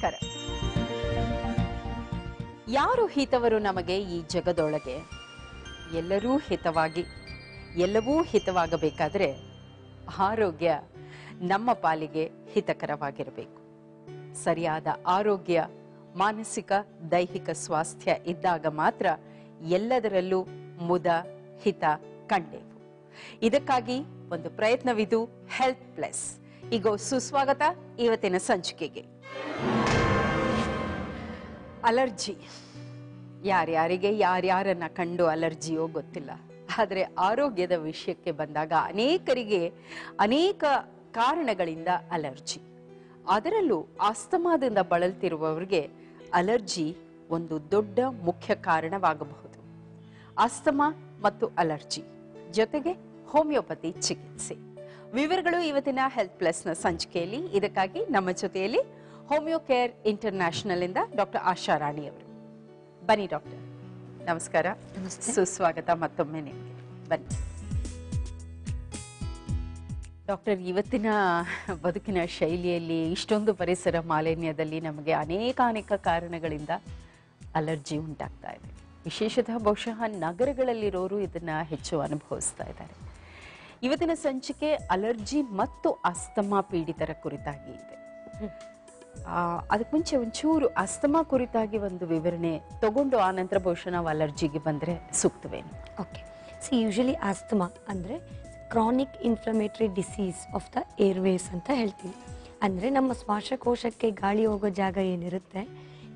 ನಮಸ್ಕಾರ. ಯಾರು ಹಿತವರು ನಮಗೆ ಈ ಜಗದೊಳಗೆ? ಎಲ್ಲರೂ ಹಿತವಾಗಿ ಎಲ್ಲವೂ ಹಿತವಾಗಬೇಕಾದ್ರೆ ಆರೋಗ್ಯ ನಮ್ಮ ಪಾಲಿಗೆ ಹಿತಕರವಾಗಿರಬೇಕು. ಸರಿಯಾದ ಆರೋಗ್ಯ, ಮಾನಸಿಕ ದೈಹಿಕ ಸ್ವಾಸ್ಥ್ಯ ಇದ್ದಾಗ ಮಾತ್ರ ಎಲ್ಲದರಲ್ಲೂ ಮುದ ಹಿತ ಕಂಡೆವು. ಇದಕ್ಕಾಗಿ ಒಂದು ಪ್ರಯತ್ನವಿದು ಹೆಲ್ತ್ ಪ್ಲಸ್. ಈಗ ಸುಸ್ವಾಗತ ಇವತ್ತಿನ ಸಂಚಿಕೆಗೆ. ಅಲರ್ಜಿ ಯಾರ್ಯಾರಿಗೆ ಯಾರ್ಯಾರನ್ನ ಕಂಡು ಅಲರ್ಜಿಯೋ ಗೊತ್ತಿಲ್ಲ. ಆದರೆ ಆರೋಗ್ಯದ ವಿಷಯಕ್ಕೆ ಬಂದಾಗ ಅನೇಕರಿಗೆ ಅನೇಕ ಕಾರಣಗಳಿಂದ ಅಲರ್ಜಿ. ಅದರಲ್ಲೂ ಆಸ್ತಮಾದಿಂದ ಬಳಲ್ತಿರುವವರಿಗೆ ಅಲರ್ಜಿ ಒಂದು ದೊಡ್ಡ ಮುಖ್ಯ ಕಾರಣವಾಗಬಹುದು. ಆಸ್ತಮಾ ಮತ್ತು ಅಲರ್ಜಿ ಜೊತೆಗೆ ಹೋಮಿಯೋಪತಿ ಚಿಕಿತ್ಸೆ ವಿವರಗಳು ಇವತ್ತಿನ ಹೆಲ್ತ್ ಪ್ಲಸ್ನ ಸಂಚಿಕೆಯಲ್ಲಿ. ಇದಕ್ಕಾಗಿ ನಮ್ಮ ಜೊತೆಯಲ್ಲಿ ಹೋಮಿಯೋ ಕೇರ್ ಇಂಟರ್ನ್ಯಾಷನಲ್ ಇಂದ ಡಾಕ್ಟರ್ ಆಶಾ ರಾಣಿ ಅವರು. ಬನ್ನಿ ಡಾಕ್ಟರ್. ನಮಸ್ಕಾರ. ಸುಸ್ವಾಗತ ಮತ್ತೊಮ್ಮೆ ನಿಮಗೆ. ಬನ್ನಿ ಡಾಕ್ಟರ್. ಇವತ್ತಿನ ಬದುಕಿನ ಶೈಲಿಯಲ್ಲಿ ಇಷ್ಟೊಂದು ಪರಿಸರ ಮಾಲಿನ್ಯದಲ್ಲಿ ನಮಗೆ ಅನೇಕ ಕಾರಣಗಳಿಂದ ಅಲರ್ಜಿ ಉಂಟಾಗ್ತಾ ಇದೆ. ವಿಶೇಷತಃ ಬಹುಶಃ ನಗರಗಳಲ್ಲಿರೋರು ಇದನ್ನ ಹೆಚ್ಚು ಅನುಭವಿಸ್ತಾ ಇದ್ದಾರೆ. ಇವತ್ತಿನ ಸಂಚಿಕೆ ಅಲರ್ಜಿ ಮತ್ತು ಆಸ್ತಮಾ ಪೀಡಿತರ ಕುರಿತಾಗಿ ಇದೆ. ಅದಕ್ಕೆ ಮುಂಚೆ ಒಂಚೂರು ಆಸ್ತಮಾ ಕುರಿತಾಗಿ ಒಂದು ವಿವರಣೆ ತಗೊಂಡು ಆನಂತರ ಬಹುಶಃ ನಾವು ಅಲರ್ಜಿಗೆ ಬಂದರೆ ಸೂಕ್ತವೇನು? ಓಕೆ. ಯೂಶಲಿ ಆಸ್ತಮಾ ಅಂದರೆ chronic inflammatory disease of the Airways ಅಂತ ಹೇಳ್ತೀವಿ. ಅಂದರೆ ನಮ್ಮ ಶ್ವಾಸಕೋಶಕ್ಕೆ ಗಾಳಿ ಹೋಗೋ ಜಾಗ ಏನಿರುತ್ತೆ,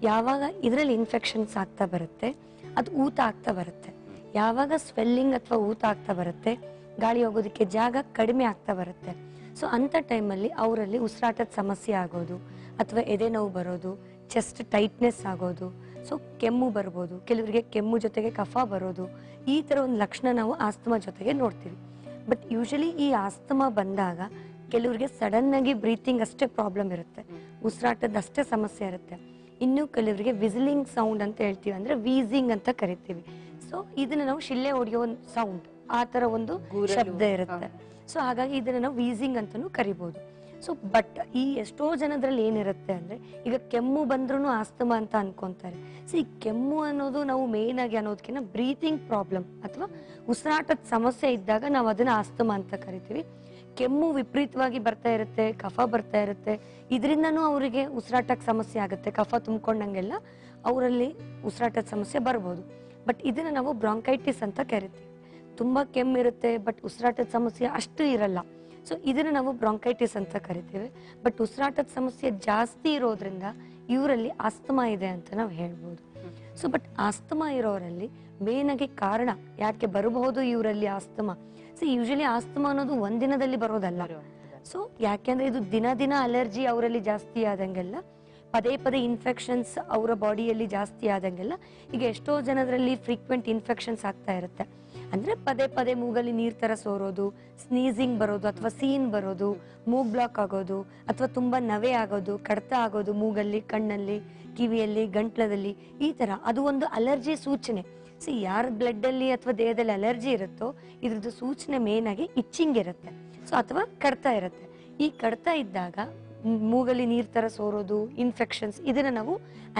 ಯಾವಾಗ ಇದರಲ್ಲಿ ಇನ್ಫೆಕ್ಷನ್ಸ್ ಆಗ್ತಾ ಬರುತ್ತೆ, ಅದು ಊತ ಆಗ್ತಾ ಬರುತ್ತೆ. ಯಾವಾಗ ಸ್ವೆಲ್ಲಿಂಗ್ ಅಥವಾ ಊತ ಆಗ್ತಾ ಬರುತ್ತೆ, ಗಾಳಿ ಹೋಗೋದಕ್ಕೆ ಜಾಗ ಕಡಿಮೆ ಆಗ್ತಾ ಬರುತ್ತೆ. ಸೊ ಅಂಥ ಟೈಮಲ್ಲಿ ಅವರಲ್ಲಿ ಉಸಿರಾಟದ ಸಮಸ್ಯೆ ಆಗೋದು, ಅಥವಾ ಎದೆ ನೋವು ಬರೋದು, ಚೆಸ್ಟ್ ಟೈಟ್ನೆಸ್ ಆಗೋದು, ಸೊ ಕೆಮ್ಮು ಬರ್ಬೋದು, ಕೆಲವರಿಗೆ ಕೆಮ್ಮು ಜೊತೆಗೆ ಕಫ ಬರೋದು, ಈ ಥರ ಒಂದು ಲಕ್ಷಣ ನಾವು ಆಸ್ತಮಾ ಜೊತೆಗೆ ನೋಡ್ತೀವಿ. ಬಟ್ ಯೂಶಲಿ ಈ ಆಸ್ತಮಾ ಬಂದಾಗ ಕೆಲವರಿಗೆ ಸಡನ್ನಾಗಿ ಬ್ರೀತಿಂಗ್ ಅಷ್ಟೇ ಪ್ರಾಬ್ಲಮ್ ಇರುತ್ತೆ, ಉಸಿರಾಟದ ಅಷ್ಟೇ ಸಮಸ್ಯೆ ಇರುತ್ತೆ. ಇನ್ನು ಕೆಲವರಿಗೆ ವಿಸಿಲಿಂಗ್ ಸೌಂಡ್ ಅಂತ ಹೇಳ್ತೀವಿ, ಅಂದರೆ ವೀಸಿಂಗ್ ಅಂತ ಕರಿತೀವಿ. ಸೊ ಇದನ್ನ ನಾವು ಶಿಳ್ಳೆ ಹೊಡೆಯೋ ಒಂದು ಸೌಂಡ್, ಆ ಥರ ಒಂದು ಶಬ್ದ ಇರುತ್ತೆ. ಸೊ ಹಾಗಾಗಿ ಇದನ್ನ ನಾವು ವೀಸಿಂಗ್ ಅಂತಲೂ ಕರಿಬೋದು. ಸೊ ಬಟ್ ಈ ಎಷ್ಟೋ ಜನದ್ರಲ್ಲಿ ಏನಿರುತ್ತೆ ಅಂದರೆ, ಈಗ ಕೆಮ್ಮು ಬಂದ್ರೂ ಆಸ್ತಮಾ ಅಂತ ಅನ್ಕೊಂತಾರೆ. ಸೊ ಈ ಕೆಮ್ಮು ಅನ್ನೋದು ನಾವು ಮೇನ್ ಆಗಿ ಅನ್ನೋದಕ್ಕಿಂತ ಬ್ರೀತಿಂಗ್ ಪ್ರಾಬ್ಲಮ್ ಅಥವಾ ಉಸಿರಾಟದ ಸಮಸ್ಯೆ ಇದ್ದಾಗ ನಾವು ಅದನ್ನ ಆಸ್ತಮಾ ಅಂತ ಕರಿತೀವಿ. ಕೆಮ್ಮು ವಿಪರೀತವಾಗಿ ಬರ್ತಾ ಇರುತ್ತೆ, ಕಫ ಬರ್ತಾ ಇರುತ್ತೆ, ಇದರಿಂದನೂ ಅವರಿಗೆ ಉಸಿರಾಟಕ್ಕೆ ಸಮಸ್ಯೆ ಆಗುತ್ತೆ. ಕಫ ತುಂಬಿಕೊಂಡಂಗೆಲ್ಲ ಅವರಲ್ಲಿ ಉಸಿರಾಟದ ಸಮಸ್ಯೆ ಬರ್ಬೋದು. ಬಟ್ ಇದನ್ನ ನಾವು ಬ್ರಾಂಕೈಟಿಸ್ ಅಂತ ಕರಿತೀವಿ. ತುಂಬ ಕೆಮ್ಮಿರುತ್ತೆ ಬಟ್ ಉಸಿರಾಟದ ಸಮಸ್ಯೆ ಅಷ್ಟು ಇರಲ್ಲ. ಸೊ ಇದನ್ನು ನಾವು ಬ್ರಾಂಕೈಟಿಸ್ ಅಂತ ಕರಿತೀವಿ. ಬಟ್ ಉಸಿರಾಟದ ಸಮಸ್ಯೆ ಜಾಸ್ತಿ ಇರೋದ್ರಿಂದ ಇವರಲ್ಲಿ ಆಸ್ತಮಾ ಇದೆ ಅಂತ ನಾವು ಹೇಳ್ಬೋದು. ಸೊ ಬಟ್ ಆಸ್ತಮಾ ಇರೋರಲ್ಲಿ ಮೇನ್ ಆಗಿ ಕಾರಣ ಯಾಕೆ ಬರಬಹುದು ಇವರಲ್ಲಿ ಆಸ್ತಮಾ? ಸೊ ಯೂಶಲಿ ಆಸ್ತಮಾ ಅನ್ನೋದು ಒಂದಿನದಲ್ಲಿ ಬರೋದಲ್ಲ. ಸೊ ಯಾಕೆಂದ್ರೆ ಇದು ದಿನ ಅಲರ್ಜಿ ಅವರಲ್ಲಿ ಜಾಸ್ತಿ ಆದಂಗೆಲ್ಲ, ಪದೇ ಇನ್ಫೆಕ್ಷನ್ಸ್ ಅವರ ಬಾಡಿಯಲ್ಲಿ ಜಾಸ್ತಿ ಆದಂಗೆಲ್ಲ, ಈಗ ಎಷ್ಟೋ ಜನರಲ್ಲಿ ಫ್ರೀಕ್ವೆಂಟ್ ಇನ್ಫೆಕ್ಷನ್ಸ್ ಆಗ್ತಾ ಇರುತ್ತೆ. ಅಂದ್ರೆ ಪದೇ ಮೂಗಲ್ಲಿ ನೀರ್ ತರ ಸೋರೋದು, ಸ್ನೀಸಿಂಗ್ ಬರೋದು, ಅಥವಾ ಸೀನ್ ಬರೋದು, ಮೂಗ್ ಬ್ಲಾಕ್ ಆಗೋದು, ಅಥವಾ ತುಂಬಾ ನವೆ ಆಗೋದು, ಕಡತ ಆಗೋದು ಮೂಗಲ್ಲಿ, ಕಣ್ಣಲ್ಲಿ, ಕಿವಿಯಲ್ಲಿ, ಗಂಟ್ಲದಲ್ಲಿ, ಈ ತರ ಅದು ಒಂದು ಅಲರ್ಜಿ ಸೂಚನೆ. ಯಾರ ಬ್ಲಡ್ ಅಲ್ಲಿ ಅಥವಾ ದೇಹದಲ್ಲಿ ಅಲರ್ಜಿ ಇರುತ್ತೋ ಇದ್ರದ್ದು ಸೂಚನೆ ಮೇನ್ ಆಗಿ ಇಚ್ಚಿಂಗ್ ಇರುತ್ತೆ. ಸೊ ಅಥವಾ ಕಡತ ಇರುತ್ತೆ. ಈ ಕಡತ ಇದ್ದಾಗ ಮೂಗಲ್ಲಿ ನೀರ್ ತರ ಸೋರೋದು, ಇನ್ಫೆಕ್ಷನ್ಸ್, ಇದನ್ನ ನಾವು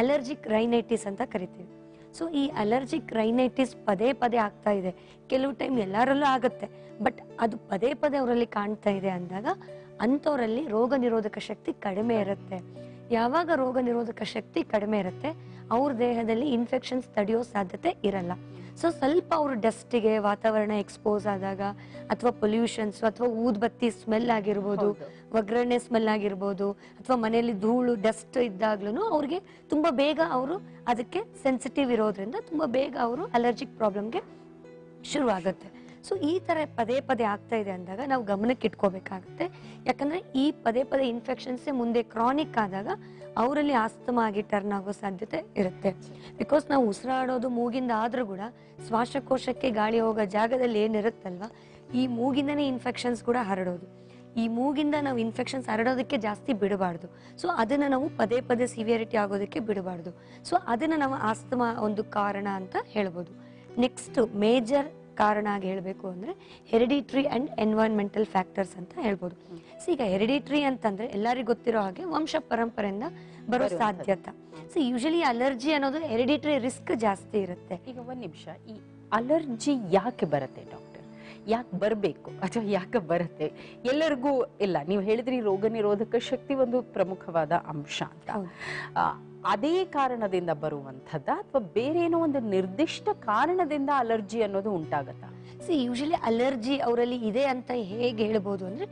ಅಲರ್ಜಿಕ್ ರೈನೈಟಿಸ್ ಅಂತ ಕರಿತೀವಿ. ಸೊ ಈ ಅಲರ್ಜಿಕ್ ರೈನೈಟಿಸ್ ಪದೇ ಆಗ್ತಾ ಇದೆ. ಕೆಲವು ಟೈಮ್ ಎಲ್ಲರಲ್ಲೂ ಆಗುತ್ತೆ, ಬಟ್ ಅದು ಪದೇ ಅವರಲ್ಲಿ ಕಾಣ್ತಾ ಇದೆ ಅಂದಾಗ ಅಂಥವರಲ್ಲಿ ರೋಗ ನಿರೋಧಕ ಶಕ್ತಿ ಕಡಿಮೆ ಇರುತ್ತೆ. ಯಾವಾಗ ರೋಗ ನಿರೋಧಕ ಶಕ್ತಿ ಕಡಿಮೆ ಇರುತ್ತೆ, ಅವ್ರ ದೇಹದಲ್ಲಿ ಇನ್ಫೆಕ್ಷನ್ಸ್ ತಡೆಯೋ ಸಾಧ್ಯತೆ ಇರಲ್ಲ. ಸೊ ಸ್ವಲ್ಪ ಅವರು ಡಸ್ಟಿಗೆ, ವಾತಾವರಣ ಎಕ್ಸ್ಪೋಸ್ ಆದಾಗ, ಅಥವಾ ಪೊಲ್ಯೂಷನ್ಸ್, ಅಥವಾ ಊದ್ಬತ್ತಿ ಸ್ಮೆಲ್ ಆಗಿರ್ಬೋದು, ಒಗ್ಗರಣೆ ಸ್ಮೆಲ್ ಆಗಿರ್ಬೋದು, ಅಥವಾ ಮನೆಯಲ್ಲಿ ಧೂಳು ಡಸ್ಟ್ ಇದ್ದಾಗ್ಲೂ ಅವ್ರಿಗೆ ತುಂಬಾ ಬೇಗ ಅವರು ಅದಕ್ಕೆ ಸೆನ್ಸಿಟಿವ್ ಇರೋದ್ರಿಂದ ತುಂಬಾ ಬೇಗ ಅವರು ಅಲರ್ಜಿಕ್ ಪ್ರಾಬ್ಲಮ್ಗೆ ಶುರು ಆಗುತ್ತೆ. ಸೊ ಈ ತರ ಪದೇ ಆಗ್ತಾ ಇದೆ ಅಂದಾಗ ನಾವು ಗಮನಕ್ಕೆ ಇಟ್ಕೋಬೇಕಾಗುತ್ತೆ. ಯಾಕಂದ್ರೆ ಈ ಪದೇ ಇನ್ಫೆಕ್ಷನ್ಸ್ ಮುಂದೆ ಕ್ರಾನಿಕ್ ಆದಾಗ ಅವರಲ್ಲಿ ಆಸ್ತಮಾ ಆಗಿ ಟರ್ನ್ ಆಗೋ ಸಾಧ್ಯತೆ ಇರುತ್ತೆ. ಬಿಕಾಸ್ ನಾವು ಉಸಿರಾಡೋದು ಮೂಗಿಂದ ಆದ್ರೂ ಕೂಡ ಶ್ವಾಸಕೋಶಕ್ಕೆ ಗಾಳಿ ಹೋಗೋ ಜಾಗದಲ್ಲಿ ಏನಿರುತ್ತಲ್ವಾ, ಈ ಮೂಗಿಂದನೇ ಇನ್ಫೆಕ್ಷನ್ಸ್ ಕೂಡ ಹರಡೋದು. ಈ ಮೂಗಿಂದ ನಾವು ಇನ್ಫೆಕ್ಷನ್ಸ್ ಹರಡೋದಕ್ಕೆ ಜಾಸ್ತಿ ಬಿಡಬಾರ್ದು. ಸೊ ಅದನ್ನ ನಾವು ಪದೇ ಸಿವಿಯರಿಟಿ ಆಗೋದಕ್ಕೆ ಬಿಡಬಾರ್ದು. ಸೊ ಅದನ್ನ ನಾವು ಆಸ್ತಮಾ ಒಂದು ಕಾರಣ ಅಂತ ಹೇಳ್ಬೋದು. ನೆಕ್ಸ್ಟ್ ಮೇಜರ್ ಕಾರಣ ಆಗಿ ಹೇಳಬೇಕು ಅಂದರೆ ಹೆರಿಡಿಟ್ರಿ ಆ್ಯಂಡ್ ಎನ್ವೈರ್ಮೆಂಟಲ್ ಫ್ಯಾಕ್ಟರ್ಸ್ ಅಂತ ಹೇಳ್ಬೋದು. ಸೊ ಈಗ ಹೆರಿಡಿಟ್ರಿ ಅಂತಂದರೆ ಎಲ್ಲರಿಗೂ ಗೊತ್ತಿರೋ ಹಾಗೆ ವಂಶ ಪರಂಪರೆಯಿಂದ ಬರೋ ಸಾಧ್ಯತೆ. ಸೊ ಯೂಶಲಿ ಅಲರ್ಜಿ ಅನ್ನೋದು ಹೆರಿಡಿಟ್ರಿ ರಿಸ್ಕ್ ಜಾಸ್ತಿ ಇರುತ್ತೆ. ಈಗ ಒಂದು ನಿಮಿಷ, ಈ ಅಲರ್ಜಿ ಯಾಕೆ ಬರುತ್ತೆ ಡಾಕ್ಟರ್? ಯಾಕೆ ಬರಬೇಕು ಅಥವಾ ಯಾಕೆ ಬರುತ್ತೆ? ಎಲ್ಲರಿಗೂ ಇಲ್ಲ, ನೀವು ಹೇಳಿದ್ರಿ ರೋಗ ನಿರೋಧಕ ಶಕ್ತಿ ಒಂದು ಪ್ರಮುಖವಾದ ಅಂಶ ಅಂತ. ಅದೇ ಕಾರಣದಿಂದ ಬರುವಂಥದ್ದ ಅಥವಾ ಬೇರೆ ಏನೋ ಒಂದು ನಿರ್ದಿಷ್ಟ ಕಾರಣದಿಂದ ಅಲರ್ಜಿ ಅನ್ನೋದು ಉಂಟಾಗತ್ತಾ? ಯೂಶಲಿ ಅಲರ್ಜಿ ಅವರಲ್ಲಿ ಇದೆ ಅಂತ ಹೇಗೆ ಹೇಳ್ಬೋದು ಅಂದರೆ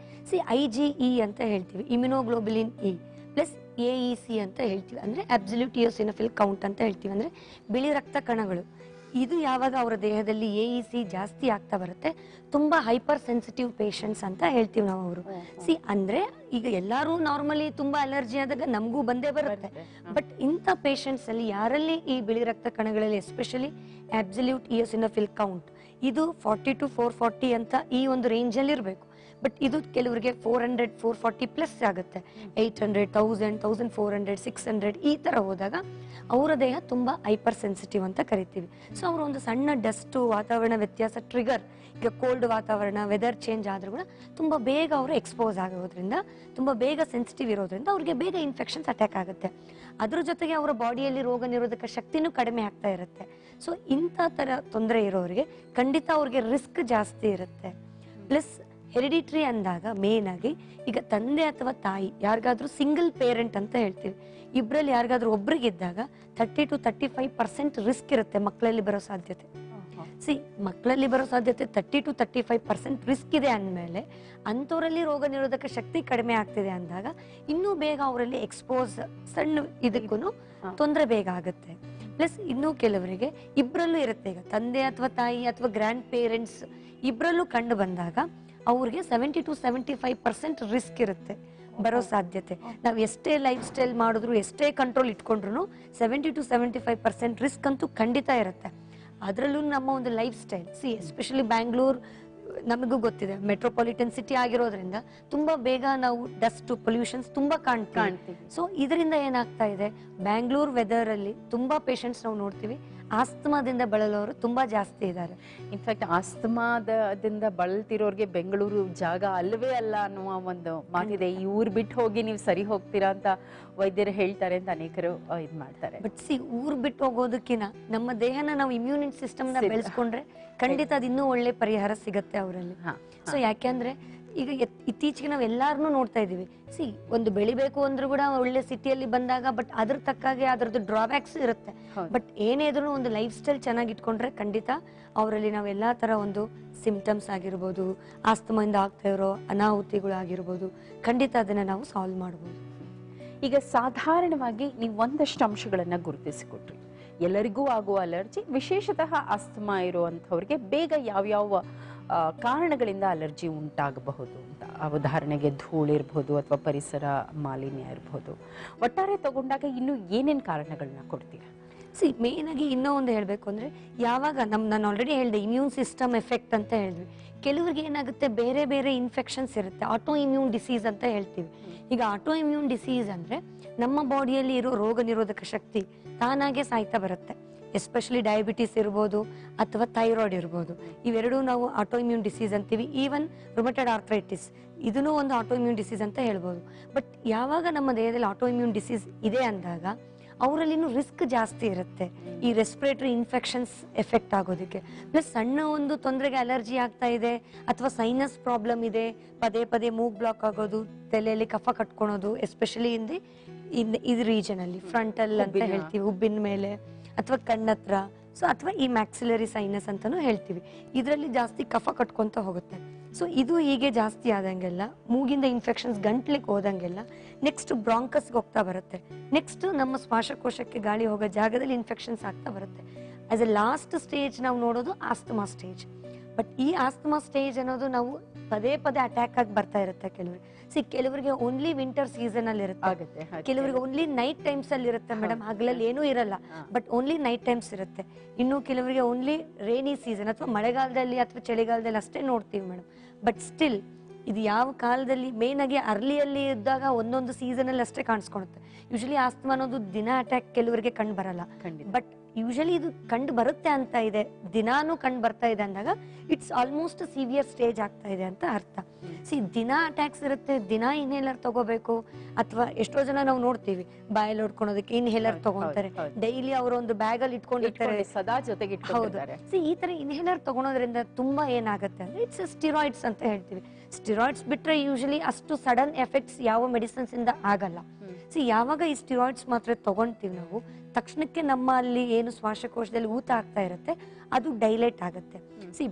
IgE ಅಂತ ಹೇಳ್ತೀವಿ, ಇಮ್ಯುನೋಗ್ಲೋಬುಲಿನ್ ಇ ಪ್ಲಸ್ AEC ಅಂತ ಹೇಳ್ತೀವಿ, ಅಂದರೆ ಅಬ್ಸಲ್ಯೂಟ್ ಇಯೋಸಿನೋಫಿಲ್ ಕೌಂಟ್ ಅಂತ ಹೇಳ್ತೀವಿ, ಅಂದರೆ ಬಿಳಿ ರಕ್ತ ಕಣಗಳು. ಇದು ಯಾವಾಗ ಅವರ ದೇಹದಲ್ಲಿ AEC ಜಾಸ್ತಿ ಆಗ್ತಾ ಬರುತ್ತೆ, ತುಂಬ ಹೈಪರ್ ಸೆನ್ಸಿಟಿವ್ ಪೇಷಂಟ್ಸ್ ಅಂತ ಹೇಳ್ತೀವಿ ನಾವು ಅವರು. ಅಂದರೆ ಈಗ ಎಲ್ಲರೂ ನಾರ್ಮಲಿ ತುಂಬ ಅಲರ್ಜಿ ಆದಾಗ ನಮಗೂ ಬಂದೇ ಬರುತ್ತೆ. ಬಟ್ ಇಂಥ ಪೇಷಂಟ್ಸ್ ಅಲ್ಲಿ ಯಾರಲ್ಲಿ ಈ ಬಿಳಿ ರಕ್ತ ಕಣಗಳಲ್ಲಿ ಎಸ್ಪೆಷಲಿ ಅಬ್ಸಲ್ಯೂಟ್ ಇಯೋಸಿನೋಫಿಲ್ ಕೌಂಟ್ ಇದು 40 to 440 ಅಂತ ಈ ಒಂದು ರೇಂಜಲ್ಲಿ ಇರಬೇಕು. ಬಟ್ ಇದು ಕೆಲವರಿಗೆ 400 440 ಪ್ಲಸ್ ಆಗುತ್ತೆ, 800 1000 1400 600 ಈ ಥರ ಹೋದಾಗ ಅವರ ದೇಹ ತುಂಬ ಹೈಪರ್ ಸೆನ್ಸಿಟಿವ್ ಅಂತ ಕರಿತೀವಿ. ಸೊ ಅವರು ಒಂದು ಸಣ್ಣ ಡಸ್ಟು ವಾತಾವರಣ ವ್ಯತ್ಯಾಸ ಟ್ರಿಗರ್, ಈಗ ಕೋಲ್ಡ್ ವಾತಾವರಣ ವೆದರ್ ಚೇಂಜ್ ಆದರೂ ಕೂಡ ತುಂಬ ಬೇಗ ಅವರು ಎಕ್ಸ್ಪೋಸ್ ಆಗೋದ್ರಿಂದ, ತುಂಬ ಬೇಗ ಸೆನ್ಸಿಟಿವ್ ಇರೋದ್ರಿಂದ ಅವ್ರಿಗೆ ಬೇಗ ಇನ್ಫೆಕ್ಷನ್ಸ್ ಅಟ್ಯಾಕ್ ಆಗುತ್ತೆ. ಅದ್ರ ಜೊತೆಗೆ ಅವರ ಬಾಡಿಯಲ್ಲಿ ರೋಗ ನಿರೋಧಕ ಶಕ್ತಿನೂ ಕಡಿಮೆ ಆಗ್ತಾ ಇರುತ್ತೆ. ಸೊ ಇಂಥ ಥರ ತೊಂದರೆ ಇರೋರಿಗೆ ಖಂಡಿತ ಅವ್ರಿಗೆ ರಿಸ್ಕ್ ಜಾಸ್ತಿ ಇರುತ್ತೆ. ಪ್ಲಸ್ ಹೆರಿಡಿಟ್ರಿ ಅಂದಾಗ ಮೇನ್ ಆಗಿ ಈಗ ತಂದೆ ಅಥವಾ ತಾಯಿ ಯಾರಿಗಾದ್ರೂ ಸಿಂಗಲ್ ಪೇರೆಂಟ್ ಅಂತ ಹೇಳ್ತೀವಿ, ಇಬ್ಬರಲ್ಲಿ ಯಾರಿಗಾದ್ರೂ ಒಬ್ರಿಗಿದ್ದಾಗ 30 to 35% ರಿಸ್ಕ್ ಇರುತ್ತೆ ಮಕ್ಕಳಲ್ಲಿ ಬರೋ ಸಾಧ್ಯತೆ. ಮಕ್ಕಳಲ್ಲಿ ಬರೋ ಸಾಧ್ಯತೆ 30 to 35% ರಿಸ್ಕ್ ಇದೆ ಅಂದಮೇಲೆ ಅಂಥವರಲ್ಲಿ ರೋಗ ನಿರೋಧಕ ಶಕ್ತಿ ಕಡಿಮೆ ಆಗ್ತಿದೆ ಅಂದಾಗ ಇನ್ನೂ ಬೇಗ ಅವರಲ್ಲಿ ಎಕ್ಸ್ಪೋಸ್ ಸಣ್ಣ ಇದಕ್ಕೂ ತೊಂದರೆ ಬೇಗ ಆಗುತ್ತೆ. ಪ್ಲಸ್ ಇನ್ನೂ ಕೆಲವರಿಗೆ ಇಬ್ಬರಲ್ಲೂ ಇರುತ್ತೆ, ಈಗ ತಂದೆ ಅಥವಾ ತಾಯಿ ಅಥವಾ ಗ್ರ್ಯಾಂಡ್ ಪೇರೆಂಟ್ಸ್ ಇಬ್ಬರಲ್ಲೂ ಕಂಡು ಬಂದಾಗ ಅವ್ರಿಗೆ 70 to 75% ರಿಸ್ಕ್ ಇರುತ್ತೆ ಬರೋ ಸಾಧ್ಯತೆ. ನಾವು ಎಷ್ಟೇ ಲೈಫ್ ಸ್ಟೈಲ್ ಮಾಡಿದ್ರು, ಎಷ್ಟೇ ಕಂಟ್ರೋಲ್ ಇಟ್ಕೊಂಡ್ರು 70 to 75% ರಿಸ್ಕ್ ಅಂತೂ ಖಂಡಿತ ಇರುತ್ತೆ. ಅದರಲ್ಲೂ ನಮ್ಮ ಒಂದು ಲೈಫ್ ಸ್ಟೈಲ್ ಎಸ್ಪೆಷಲಿ ಬ್ಯಾಂಗ್ಳೂರ್ ನಮಗೂ ಗೊತ್ತಿದೆ, ಮೆಟ್ರೋಪಾಲಿಟನ್ ಸಿಟಿ ಆಗಿರೋದ್ರಿಂದ ತುಂಬಾ ಬೇಗ ನಾವು ಡಸ್ಟ್ ಪೊಲ್ಯೂಷನ್ಸ್ ತುಂಬಾ ಕಾಣ್ತೀವಿ. ಸೊ ಇದರಿಂದ ಏನಾಗ್ತಾ ಇದೆ, ಬ್ಯಾಂಗ್ಳೂರ್ ವೆದರ್ ಅಲ್ಲಿ ತುಂಬಾ ಪೇಷಂಟ್ಸ್ ನಾವು ನೋಡ್ತೀವಿ ಆಸ್ತಮಾದಿಂದ ಬಳಲೋರು ತುಂಬಾ ಜಾಸ್ತಿ ಇದ್ದಾರೆ. ಇನ್ಫ್ಯಾಕ್ಟ್ ಆಸ್ತಮಾದಿಂದ ಬಳಲ್ತಿರೋರ್ಗೆ ಬೆಂಗಳೂರು ಜಾಗ ಅಲ್ಲವೇ ಅಲ್ಲ ಅನ್ನುವ ಒಂದು ಮಾತಿದೆ. ಈ ಊರ್ ಬಿಟ್ಟು ಹೋಗಿ ನೀವು ಸರಿ ಹೋಗ್ತೀರಾ ಅಂತ ವೈದ್ಯರು ಹೇಳ್ತಾರೆ ಅಂತ ಅನೇಕರು ಇದ್ ಮಾಡ್ತಾರೆ. ಬಟ್ ಊರ್ ಬಿಟ್ಟು ಹೋಗೋದಕ್ಕಿಂತ ನಮ್ಮ ದೇಹನ ನಾವು ಇಮ್ಯೂನ್ ಸಿಸ್ಟಮ್ ನ ಬೆಳೆಸ್ಕೊಂಡ್ರೆ ಖಂಡಿತ ಅದು ಇನ್ನೂ ಒಳ್ಳೆ ಪರಿಹಾರ ಸಿಗತ್ತೆ ಅವರಲ್ಲಿ. ಸೊ ಯಾಕೆಂದ್ರೆ ಈಗ ಇತ್ತೀಚೆಗೆ ನಾವು ಎಲ್ಲಾರನ್ನೂ ನೋಡ್ತಾ ಇದೀವಿ, ಒಂದು ಬೆಳಿಬೇಕು ಅಂದ್ರೂ ಕೂಡ ಒಳ್ಳೆ ಸಿಟಿಯಲ್ಲಿ ಬಂದಾಗ ಬಟ್ ಅದ್ರ ತಕ್ಕಾಗೆ ಅದ್ರದ್ದು ಡ್ರಾಬ್ಯಾಕ್ಸ್ ಇರುತ್ತೆ. ಬಟ್ ಏನೇ ಇದ್ರೂ ಒಂದು ಲೈಫ್ ಸ್ಟೈಲ್ ಚೆನ್ನಾಗಿ ಇಟ್ಕೊಂಡ್ರೆ ಖಂಡಿತ ಅವರಲ್ಲಿ ನಾವು ಎಲ್ಲಾ ತರ ಒಂದು ಸಿಂಪ್ಟಮ್ಸ್ ಆಗಿರ್ಬೋದು, ಆಸ್ತಮದಿಂದ ಆಗ್ತಾ ಇರೋ ಅನಾಹುತಿಗಳಾಗಿರ್ಬೋದು, ಖಂಡಿತ ಅದನ್ನ ನಾವು ಸಾಲ್ವ್ ಮಾಡ್ಬೋದು. ಈಗ ಸಾಧಾರಣವಾಗಿ ನೀವು ಒಂದಷ್ಟು ಅಂಶಗಳನ್ನ ಗುರುತಿಸಿಕೊಟ್ರಿ. ಎಲ್ಲರಿಗೂ ಆಗುವ ಅಲರ್ಜಿ, ವಿಶೇಷತಃ ಆಸ್ತಮಾ ಇರುವಂಥವ್ರಿಗೆ ಬೇಗ ಯಾವ್ಯಾವ ಕಾರಣಗಳಿಂದ ಅಲರ್ಜಿ ಉಂಟಾಗಬಹುದು ಅಂತ. ಉದಾಹರಣೆಗೆ ಧೂಳಿರ್ಬೋದು ಅಥವಾ ಪರಿಸರ ಮಾಲಿನ್ಯ ಇರ್ಬೋದು. ಒಟ್ಟಾರೆ ತಗೊಂಡಾಗ ಇನ್ನು ಏನೇನು ಕಾರಣಗಳನ್ನ ಕೊಡ್ತೀರಾ? ಮೇನ್ ಆಗಿ ಇನ್ನೂ ಒಂದು ಹೇಳಬೇಕು ಅಂದ್ರೆ, ಯಾವಾಗ ನಾನು ಆಲ್ರೆಡಿ ಹೇಳಿದೆ ಇಮ್ಯೂನ್ ಸಿಸ್ಟಮ್ ಎಫೆಕ್ಟ್ ಅಂತ ಹೇಳಿದ್ವಿ. ಕೆಲವರಿಗೆ ಏನಾಗುತ್ತೆ, ಬೇರೆ ಬೇರೆ ಇನ್ಫೆಕ್ಷನ್ಸ್ ಇರುತ್ತೆ, ಆಟೋ ಇಮ್ಯೂನ್ ಡಿಸೀಸ್ ಅಂತ ಹೇಳ್ತೀವಿ. ಈಗ ಆಟೋ ಇಮ್ಯೂನ್ ಡಿಸೀಸ್ ಅಂದ್ರೆ ನಮ್ಮ ಬಾಡಿಯಲ್ಲಿ ಇರೋ ರೋಗ ನಿರೋಧಕ ಶಕ್ತಿ ತಾನಾಗೆ ಸಾಯ್ತಾ ಬರುತ್ತೆ. ಎಸ್ಪೆಷಲಿ ಡಯಾಬಿಟಿಸ್ ಇರ್ಬೋದು ಅಥವಾ ಥೈರಾಯ್ಡ್ ಇರ್ಬೋದು, ಇವೆರಡೂ ನಾವು ಆಟೋ ಇಮ್ಯೂನ್ ಡಿಸೀಸ್ ಅಂತೀವಿ. ಈವನ್ ರುಮಟೆಡ್ ಆರ್ಥ್ರೈಟಿಸ್ ಇದನ್ನು ಒಂದು ಆಟೋ ಇಮ್ಯೂನ್ ಡಿಸೀಸ್ ಅಂತ ಹೇಳ್ಬೋದು. ಬಟ್ ಯಾವಾಗ ನಮ್ಮ ದೇಹದಲ್ಲಿ ಆಟೋ ಇಮ್ಯೂನ್ ಡಿಸೀಸ್ ಇದೆ ಅಂದಾಗ ಅವರಲ್ಲಿ ರಿಸ್ಕ್ ಜಾಸ್ತಿ ಇರುತ್ತೆ ಈ ರೆಸ್ಪಿರೇಟರಿ ಇನ್ಫೆಕ್ಷನ್ಸ್ ಎಫೆಕ್ಟ್ ಆಗೋದಕ್ಕೆ. ಪ್ಲಸ್ ಸಣ್ಣ ಒಂದು ತೊಂದರೆಗೆ ಅಲರ್ಜಿ ಆಗ್ತಾ ಇದೆ ಅಥವಾ ಸೈನಸ್ ಪ್ರಾಬ್ಲಮ್ ಇದೆ, ಪದೇ ಪದೇ ಮೂಗ್ ಬ್ಲಾಕ್ ಆಗೋದು, ತಲೆಯಲ್ಲಿ ಕಫ ಕಟ್ಕೊಳೋದು, ಎಸ್ಪೆಷಲಿ ಇದು ರೀಜನ್ ಅಲ್ಲಿ ಫ್ರಂಟಲ್ ಅಂತ ಹೇಳ್ತೀವಿ, ಹುಬ್ಬಿನ ಮೇಲೆ ಅಥವಾ ಕಣ್ಣತ್ರ, ಸೊ ಅಥವಾ ಈ ಮ್ಯಾಕ್ಸಿಲರಿ ಸೈನಸ್ ಅಂತಾನು ಹೇಳ್ತೀವಿ. ಇದರಲ್ಲಿ ಜಾಸ್ತಿ ಕಫ ಕಟ್ಕೊಂತ ಹೋಗುತ್ತೆ. ಸೊ ಇದು ಹೀಗೆ ಜಾಸ್ತಿ ಆದಂಗೆಲ್ಲ ಮೂಗಿಂದ ಇನ್ಫೆಕ್ಷನ್ಸ್ ಗಂಟ್ಲಿಗೆ ಹೋದಂಗೆಲ್ಲ ನೆಕ್ಸ್ಟ್ ಬ್ರಾಂಕಸ್ಗೆ ಹೋಗ್ತಾ ಬರುತ್ತೆ. ನೆಕ್ಸ್ಟ್ ನಮ್ಮ ಶ್ವಾಸಕೋಶಕ್ಕೆ ಗಾಳಿ ಹೋಗೋ ಜಾಗದಲ್ಲಿ ಇನ್ಫೆಕ್ಷನ್ಸ್ ಆಗ್ತಾ ಬರುತ್ತೆ. ಆಸ್ ಎ ಲಾಸ್ಟ್ ಸ್ಟೇಜ್ ನಾವು ನೋಡೋದು ಆಸ್ತಮಾ ಸ್ಟೇಜ್. ಬಟ್ ಈ ಆಸ್ತಮಾ ಸ್ಟೇಜ್ ಅನ್ನೋದು ನಾವು ಪದೇ ಪದೇ ಅಟ್ಯಾಕ್ ಆಗಿ ಬರ್ತಾ ಇರುತ್ತೆ. ಕೆಲವರಿಗೆ ಓನ್ಲಿ ವಿಂಟರ್ ಸೀಸನ್ ಅಲ್ಲಿ ಇರುತ್ತೆ, ಕೆಲವರಿಗೆ ಓನ್ಲಿ ನೈಟ್ ಟೈಮ್ಸ್ ಅಲ್ಲಿ ಇರುತ್ತೆ ಮೇಡಮ್, ಹಗಲಲ್ಲಿ ಏನೂ ಇರಲ್ಲ ಬಟ್ ಓನ್ಲಿ ನೈಟ್ ಟೈಮ್ಸ್ ಇರುತ್ತೆ. ಇನ್ನು ಕೆಲವರಿಗೆ ಓನ್ಲಿ ರೇನಿ ಸೀಸನ್ ಅಥವಾ ಮಳೆಗಾಲದಲ್ಲಿ ಅಥವಾ ಚಳಿಗಾಲದಲ್ಲಿ ಅಷ್ಟೇ ನೋಡ್ತೀವಿ ಮೇಡಮ್. ಬಟ್ ಸ್ಟಿಲ್ ಇದು ಯಾವ ಕಾಲದಲ್ಲಿ, ಮೇನ್ ಆಗಿ ಅರ್ಲಿಯಲ್ಲಿ ಇದ್ದಾಗ ಒಂದೊಂದು ಸೀಸನ್ ಅಲ್ಲಿ ಅಷ್ಟೇ ಕಾಣಿಸ್ಕೊಳುತ್ತೆ. ಯೂಶಲಿ ಆಸ್ತಮಾ ಅನ್ನೋದು ದಿನ ಅಟ್ಯಾಕ್ ಕೆಲವರಿಗೆ ಕಂಡು ಬರಲ್ಲ. ಬಟ್ ಯೂಶಲಿ ಇದು ಕಂಡು ಬರುತ್ತೆ ಅಂತ ಇದೆ, ದಿನಾನು ಕಂಡು ಬರ್ತಾ ಇದೆ ಅಂದಾಗ ಇಟ್ಸ್ ಆಲ್ಮೋಸ್ಟ್ ಸಿವಿಯರ್ ಸ್ಟೇಜ್ ಆಗ್ತಾ ಇದೆ ಅಂತ ಅರ್ಥ. ದಿನ ಅಟ್ಯಾಕ್ಸ್ ಇರುತ್ತೆ, ದಿನ ಇನ್ಹೇಲರ್ ತಗೋಬೇಕು, ಅಥವಾ ಎಷ್ಟೋ ಜನ ನಾವು ನೋಡ್ತೀವಿ ಬಾಯಲ್ಲಿ ಹೊಡ್ಕೊಳೋದಕ್ಕೆ ಇನ್ಹೇಲರ್ ತಗೊಂತಾರೆ, ಡೈಲಿ ಅವರ ಒಂದು ಬ್ಯಾಗ್ ಅಲ್ಲಿ ಇಟ್ಕೊಂಡಿರ್ತಾರೆ, ಸದಾ ಜೊತೆಗೆ ಹೌದು. ಈ ತರ ಇನ್ಹೇಲರ್ ತಗೊಳೋದ್ರಿಂದ ತುಂಬಾ ಏನಾಗುತ್ತೆ ಅಂದ್ರೆ ಇಟ್ಸ್ ಸ್ಟಿರಾಯ್ಡ್ಸ್ ಅಂತ ಹೇಳ್ತೀವಿ. ಸ್ಟಿರಾಯ್ಡ್ಸ್ ಬಿಟ್ರೆ ಯೂಶಲಿ ಅಷ್ಟು ಸಡನ್ ಎಫೆಕ್ಟ್ಸ್ ಯಾವ ಮೆಡಿಸಿನ್ಸ್ ಇಂದ ಆಗಲ್ಲ. ಯಾವಾಗ ಈ ಸ್ಟಿರಾಯ್ಡ್ಸ್ ಮಾತ್ರ ತಗೊಂತೀವಿ ನಾವು, ತಕ್ಷಣಕ್ಕೆ ನಮ್ಮ ಅಲ್ಲಿ ಏನು ಶ್ವಾಸಕೋಶದಲ್ಲಿ ಊತ ಆಗ್ತಾ ಇರುತ್ತೆ ಅದು ಡೈಲೇಟ್ ಆಗುತ್ತೆ.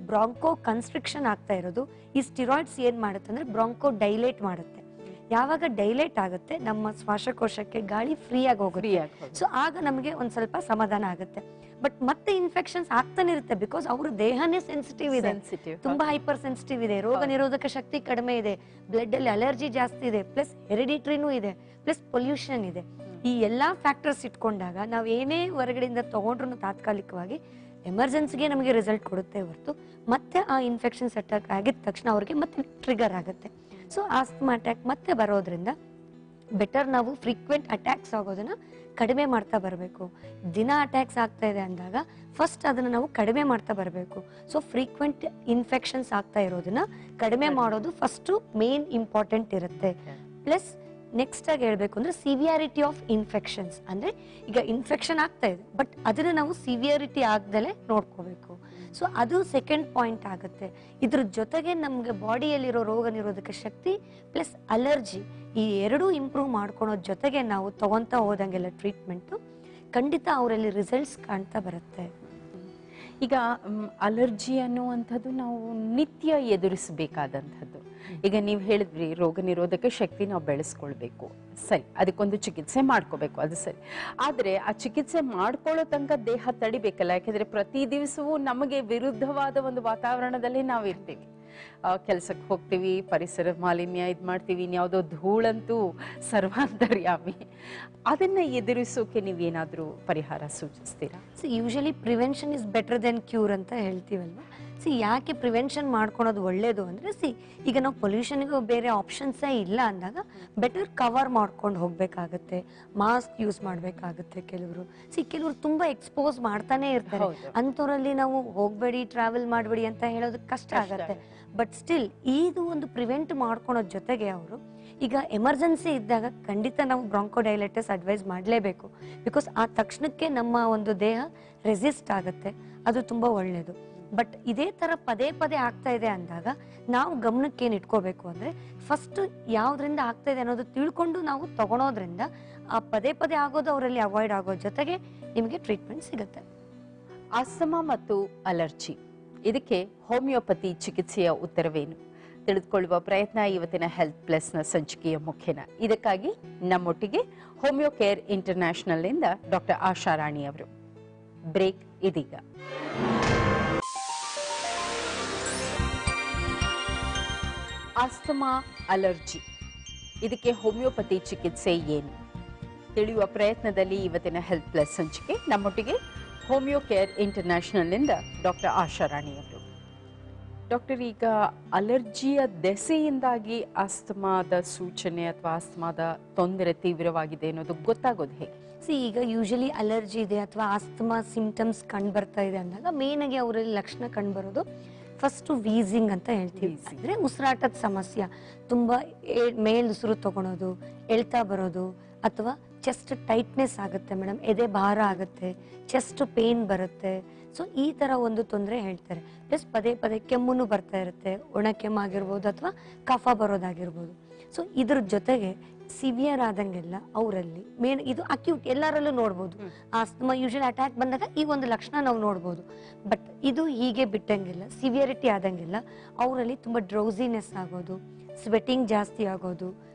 ಬ್ರಾಂಕೋ ಕನ್ಸ್ಟ್ರಿಕ್ಷನ್ ಆಗ್ತಾ ಇರೋದು ಈ ಸ್ಟಿರಾಯ್ಡ್ಸ್ ಏನ್ ಮಾಡುತ್ತೆ ಅಂದ್ರೆ ಬ್ರಾಂಕೋ ಡೈಲೇಟ್ ಮಾಡುತ್ತೆ. ಯಾವಾಗ ಡೈಲೇಟ್ ಆಗುತ್ತೆ ನಮ್ಮ ಶ್ವಾಸಕೋಶಕ್ಕೆ ಗಾಳಿ ಫ್ರೀ ಆಗಿ ಹೋಗುತ್ತೆ. ಸೊ ಆಗ ನಮಗೆ ಒಂದ್ ಸ್ವಲ್ಪ ಸಮಾಧಾನ ಆಗುತ್ತೆ. ಬಟ್ ಮತ್ತೆ ಇನ್ಫೆಕ್ಷನ್ಸ್ ಆಗ್ತಾನೆ ಇರುತ್ತೆ, ಬಿಕಾಸ್ ಅವ್ರ ದೇಹನೇ ಸೆನ್ಸಿಟಿವ್ ಇದೆ, ತುಂಬಾ ಹೈಪರ್ ಸೆನ್ಸಿಟಿವ್ ಇದೆ, ರೋಗ ನಿರೋಧಕ ಶಕ್ತಿ ಕಡಿಮೆ ಇದೆ, ಬ್ಲಡ್ ಅಲ್ಲಿ ಅಲರ್ಜಿ ಜಾಸ್ತಿ ಇದೆ, ಪ್ಲಸ್ ಹೆರಿಡಿಟ್ರಿನೂ ಇದೆ, ಪ್ಲಸ್ ಪೊಲ್ಯೂಷನ್ ಇದೆ. ಈ ಎಲ್ಲಾ ಫ್ಯಾಕ್ಟರ್ಸ್ ಇಟ್ಕೊಂಡಾಗ ನಾವ್ ಏನೇ ಹೊರಗಡೆಯಿಂದ ತಗೊಂಡ್ರು ತಾತ್ಕಾಲಿಕವಾಗಿ ಎಮರ್ಜೆನ್ಸಿಗೆ ನಮಗೆ ರಿಸಲ್ಟ್ ಕೊಡುತ್ತೆ ಹೊರತು ಮತ್ತೆ ಆ ಇನ್ಫೆಕ್ಷನ್ಸ್ ಅಟ್ಯಾಕ್ ಆಗಿದ ತಕ್ಷಣ ಅವ್ರಿಗೆ ಮತ್ತೆ ಟ್ರಿಗರ್ ಆಗುತ್ತೆ. ಸೊ ಆಸ್ತಮಾ ಅಟ್ಯಾಕ್ ಮತ್ತೆ ಬರೋದ್ರಿಂದ ಬೆಟರ್ ನಾವು ಫ್ರೀಕ್ವೆಂಟ್ ಅಟ್ಯಾಕ್ಸ್ ಆಗೋದನ್ನ ಕಡಿಮೆ ಮಾಡ್ತಾ ಬರಬೇಕು. ದಿನ ಅಟ್ಯಾಕ್ಸ್ ಆಗ್ತಾ ಇದೆ ಅಂದಾಗ ಫಸ್ಟ್ ಅದನ್ನ ನಾವು ಕಡಿಮೆ ಮಾಡ್ತಾ ಬರಬೇಕು. ಸೊ ಫ್ರೀಕ್ವೆಂಟ್ ಇನ್ಫೆಕ್ಷನ್ಸ್ ಆಗ್ತಾ ಇರೋದನ್ನ ಕಡಿಮೆ ಮಾಡೋದು ಫಸ್ಟ್ ಮೇನ್ ಇಂಪಾರ್ಟೆಂಟ್ ಇರುತ್ತೆ. ಪ್ಲಸ್ ನೆಕ್ಸ್ಟ್ ಆಗಿ ಹೇಳ್ಬೇಕು ಅಂದ್ರೆ ಸಿವಿಯಾರಿಟಿ ಆಫ್ ಇನ್ಫೆಕ್ಷನ್ಸ್, ಅಂದ್ರೆ ಈಗ ಇನ್ಫೆಕ್ಷನ್ ಆಗ್ತಾ ಇದೆ ಬಟ್ ಅದನ್ನ ನಾವು ಸಿವಿಯಾರಿಟಿ ಆಗ್ದಲೇ ನೋಡ್ಕೋಬೇಕು. ಸೊ ಅದು ಸೆಕೆಂಡ್ ಪಾಯಿಂಟ್ ಆಗುತ್ತೆ. ಇದ್ರ ಜೊತೆಗೆ ನಮ್ಗೆ ಬಾಡಿಯಲ್ಲಿರೋ ರೋಗ ನಿರೋಧಕ ಶಕ್ತಿ ಪ್ಲಸ್ ಅಲರ್ಜಿ ಈ ಎರಡೂ ಇಂಪ್ರೂವ್ ಮಾಡ್ಕೊಳೋ ಜೊತೆಗೆ ನಾವು ತಗೊಂತ ಹೋದಂಗೆಲ್ಲ ಟ್ರೀಟ್ಮೆಂಟು ಖಂಡಿತ ಅವರಲ್ಲಿ ರಿಸಲ್ಟ್ಸ್ ಕಾಣ್ತಾ ಬರುತ್ತೆ. ಈಗ ಅಲರ್ಜಿ ಅನ್ನುವಂಥದ್ದು ನಾವು ನಿತ್ಯ ಎದುರಿಸಬೇಕಾದಂಥದ್ದು. ಈಗ ನೀವು ಹೇಳಿದ್ರಿ ರೋಗ ನಿರೋಧಕ ಶಕ್ತಿ ನಾವು ಬೆಳೆಸ್ಕೊಳ್ಬೇಕು, ಸರಿ, ಅದಕ್ಕೊಂದು ಚಿಕಿತ್ಸೆ ಮಾಡ್ಕೋಬೇಕು, ಅದು ಸರಿ. ಆದರೆ ಆ ಚಿಕಿತ್ಸೆ ಮಾಡ್ಕೊಳ್ಳೋ ತನಕ ದೇಹ ತಡಿಬೇಕಲ್ಲ, ಯಾಕೆಂದ್ರೆ ಪ್ರತಿ ದಿವಸವೂ ನಮಗೆ ವಿರುದ್ಧವಾದ ಒಂದು ವಾತಾವರಣದಲ್ಲಿ ನಾವು ಇರ್ತೀವಿ. ಕೆಲಸಕ್ಕೆ ಹೋಗ್ತೀವಿ, ಪರಿಸರ ಮಾಲಿನ್ಯ ಇದು ಮಾಡ್ತೀವಿ, ಇನ್ಯಾವುದೋ ಧೂಳಂತೂ ಸರ್ವಾಂತರ್ಯಾಮಿ. ಅದನ್ನ ಎದುರಿಸೋಕೆ ನೀವೇನಾದ್ರೂ ಪರಿಹಾರ ಸೂಚಿಸ್ತೀರಾ? Usually prevention is better than cure ಅಂತ ಹೇಳ್ತೀವಲ್ವಾ. ಯಾಕೆ ಪ್ರಿವೆನ್ಷನ್ ಮಾಡ್ಕೊಳೋದು ಒಳ್ಳೇದು ಅಂದ್ರೆ ಈಗ ನಾವು ಪೊಲ್ಯೂಷನ್ಗೆ ಬೇರೆ ಆಪ್ಷನ್ಸೇ ಇಲ್ಲ ಅಂದಾಗ ಬೆಟರ್ ಕವರ್ ಮಾಡ್ಕೊಂಡು ಹೋಗ್ಬೇಕಾಗತ್ತೆ, ಮಾಸ್ಕ್ ಯೂಸ್ ಮಾಡ್ಬೇಕಾಗತ್ತೆ. ಕೆಲವರು ತುಂಬಾ ಎಕ್ಸ್ಪೋಸ್ ಮಾಡ್ತಾನೆ ಇರ್ತಾರೆ, ಅಂಥವ್ರಲ್ಲಿ ನಾವು ಹೋಗ್ಬೇಡಿ ಟ್ರಾವೆಲ್ ಮಾಡಬೇಡಿ ಅಂತ ಹೇಳೋದು ಕಷ್ಟ ಆಗತ್ತೆ. ಬಟ್ ಸ್ಟಿಲ್ ಇದು ಒಂದು ಪ್ರಿವೆಂಟ್ ಮಾಡ್ಕೊಳೋದ್ ಜೊತೆಗೆ ಅವರು ಈಗ ಎಮರ್ಜೆನ್ಸಿ ಇದ್ದಾಗ ಖಂಡಿತ ನಾವು ಬ್ರಾಂಕೋಡೈಲೈಟಿಸ್ ಅಡ್ವೈಸ್ ಮಾಡಲೇಬೇಕು. ಬಿಕಾಸ್ ಆ ತಕ್ಷಣಕ್ಕೆ ನಮ್ಮ ಒಂದು ದೇಹ ರೆಸಿಸ್ಟ್ ಆಗುತ್ತೆ, ಅದು ತುಂಬಾ ಒಳ್ಳೇದು. ಬಟ್ ಇದೇ ತರ ಪದೇ ಪದೇ ಆಗ್ತಾ ಇದೆ ಅಂದಾಗ ನಾವು ಗಮನಕ್ಕೆ ಏನ್ ಇಟ್ಕೋಬೇಕು ಅಂದ್ರೆ ಫಸ್ಟ್ ಯಾವ್ದ್ರಿಂದ ಆಗ್ತಾ ಇದೆ ಅನ್ನೋದು ತಿಳ್ಕೊಂಡು ನಾವು ತಗೊಳೋದ್ರಿಂದ ಆ ಪದೇ ಪದೇ ಆಗೋದು ಅವರಲ್ಲಿ ಅವಾಯ್ಡ್ ಆಗೋ ಜೊತೆಗೆ ನಿಮಗೆ ಟ್ರೀಟ್ಮೆಂಟ್ ಸಿಗುತ್ತೆ. ಆಸ್ತಮಾ ಮತ್ತು ಅಲರ್ಜಿ, ಇದಕ್ಕೆ ಹೋಮಿಯೋಪತಿ ಚಿಕಿತ್ಸೆಯ ಉತ್ತರವೇನು ತಿಳಿದುಕೊಳ್ಳುವ ಪ್ರಯತ್ನ ಇವತ್ತಿನ ಹೆಲ್ತ್ ಪ್ಲಸ್ನ ಸಂಚಿಕೆಯ ಮುಖ್ಯನ. ಇದಕ್ಕಾಗಿ ನಮ್ಮೊಟ್ಟಿಗೆ ಹೋಮಿಯೋ ಕೇರ್ ಇಂಟರ್ನ್ಯಾಷನಲ್ ನಿಂದ ಡಾಕ್ಟರ್ ಆಶಾ ರಾಣಿ ಅವರು. ಬ್ರೇಕ್ ಇದೀಗ. ಆಸ್ತಮಾ, ಅಲರ್ಜಿ, ಇದಕ್ಕೆ ಹೋಮಿಯೋಪತಿ ಚಿಕಿತ್ಸೆ ಏನು ತಿಳಿಯುವ ಪ್ರಯತ್ನದಲ್ಲಿ ಇವತ್ತಿನ ಹೆಲ್ತ್ ಪ್ಲಸ್ ಸಂಚಿಕೆ. ನಮ್ಮೊಟ್ಟಿಗೆ ಹೋಮಿಯೋ ಕೇರ್ ಇಂಟರ್ನ್ಯಾಷನಲ್ ನಿಂದ ಡಾಕ್ಟರ್ ಆಶಾ ರಾಣಿ ಅವರು. ಡಾಕ್ಟರ್, ಈಗ ಅಲರ್ಜಿಯ ದೆಸೆಯಿಂದಾಗಿ ಆಸ್ತಮಾದ ಸೂಚನೆ ಅಥವಾ ಆಸ್ತಮಾದ ತೊಂದರೆ ತೀವ್ರವಾಗಿದೆ ಅನ್ನೋದು ಗೊತ್ತಾಗೋದು ಹೇಗೆ? ಈಗ ಯೂಶಲಿ ಅಲರ್ಜಿ ಇದೆ ಅಥವಾ ಆಸ್ತಮಾ ಸಿಂಪ್ಟಮ್ಸ್ ಕಂಡು ಬರ್ತಾ ಇದೆ ಅಂದಾಗ ಮೇನ್ ಆಗಿ ಅವರಲ್ಲಿ ಲಕ್ಷಣ ಕಂಡು ಬರೋದು ಫಸ್ಟ್ ವೀಸಿಂಗ್ ಅಂತ ಹೇಳ್ತೀವಿ. ಅಂದ್ರೆ ಉಸಿರಾಟದ ಸಮಸ್ಯೆ, ತುಂಬಾ ಮೇಲ್ ಉಸಿರು ತಗೊಳೋದು, ಎಳ್ತಾ ಬರೋದು, ಅಥವಾ ಚೆಸ್ಟ್ ಟೈಟ್ನೆಸ್ ಆಗುತ್ತೆ ಮೇಡಮ್, ಎದೆ ಭಾರ ಆಗುತ್ತೆ, ಚೆಸ್ಟ್ ಪೇನ್ ಬರುತ್ತೆ. ಸೊ ಈ ತರ ಒಂದು ತೊಂದರೆ ಹೇಳ್ತಾರೆ. ಪ್ಲಸ್ ಪದೇ ಪದೇ ಕೆಮ್ಮುನು ಬರ್ತಾ ಇರುತ್ತೆ, ಒಣ ಕೆಮ್ಮಾಗಿರ್ಬೋದು ಅಥವಾ ಕಫ ಬರೋದಾಗಿರ್ಬೋದು. ಸೊ ಇದ್ರ ಜೊತೆಗೆ ಸಿವಿಯರ್ ಆದಂಗೆಲ್ಲ ಅವರಲ್ಲಿ ಮೇನ್ ಇದು ಅಕ್ಯೂಟ್ ಎಲ್ಲರಲ್ಲೂ ನೋಡ್ಬೋದು. ಆಸ್ತಮಾ ಯೂಶಲಿ ಅಟ್ಯಾಕ್ ಬಂದಾಗ ಈ ಒಂದು ಲಕ್ಷಣ ನಾವು ನೋಡ್ಬೋದು. ಬಟ್ ಇದು ಹೀಗೆ ಬಿಟ್ಟಂಗೆಲ್ಲ ಸಿವಿಯರಿಟಿ ಆದಂಗೆಲ್ಲ ಅವರಲ್ಲಿ ತುಂಬಾ ಡ್ರೌಸಿನೆಸ್ ಆಗೋದು, ಸ್ವೆಟಿಂಗ್ ಜಾಸ್ತಿ ಆಗೋದು,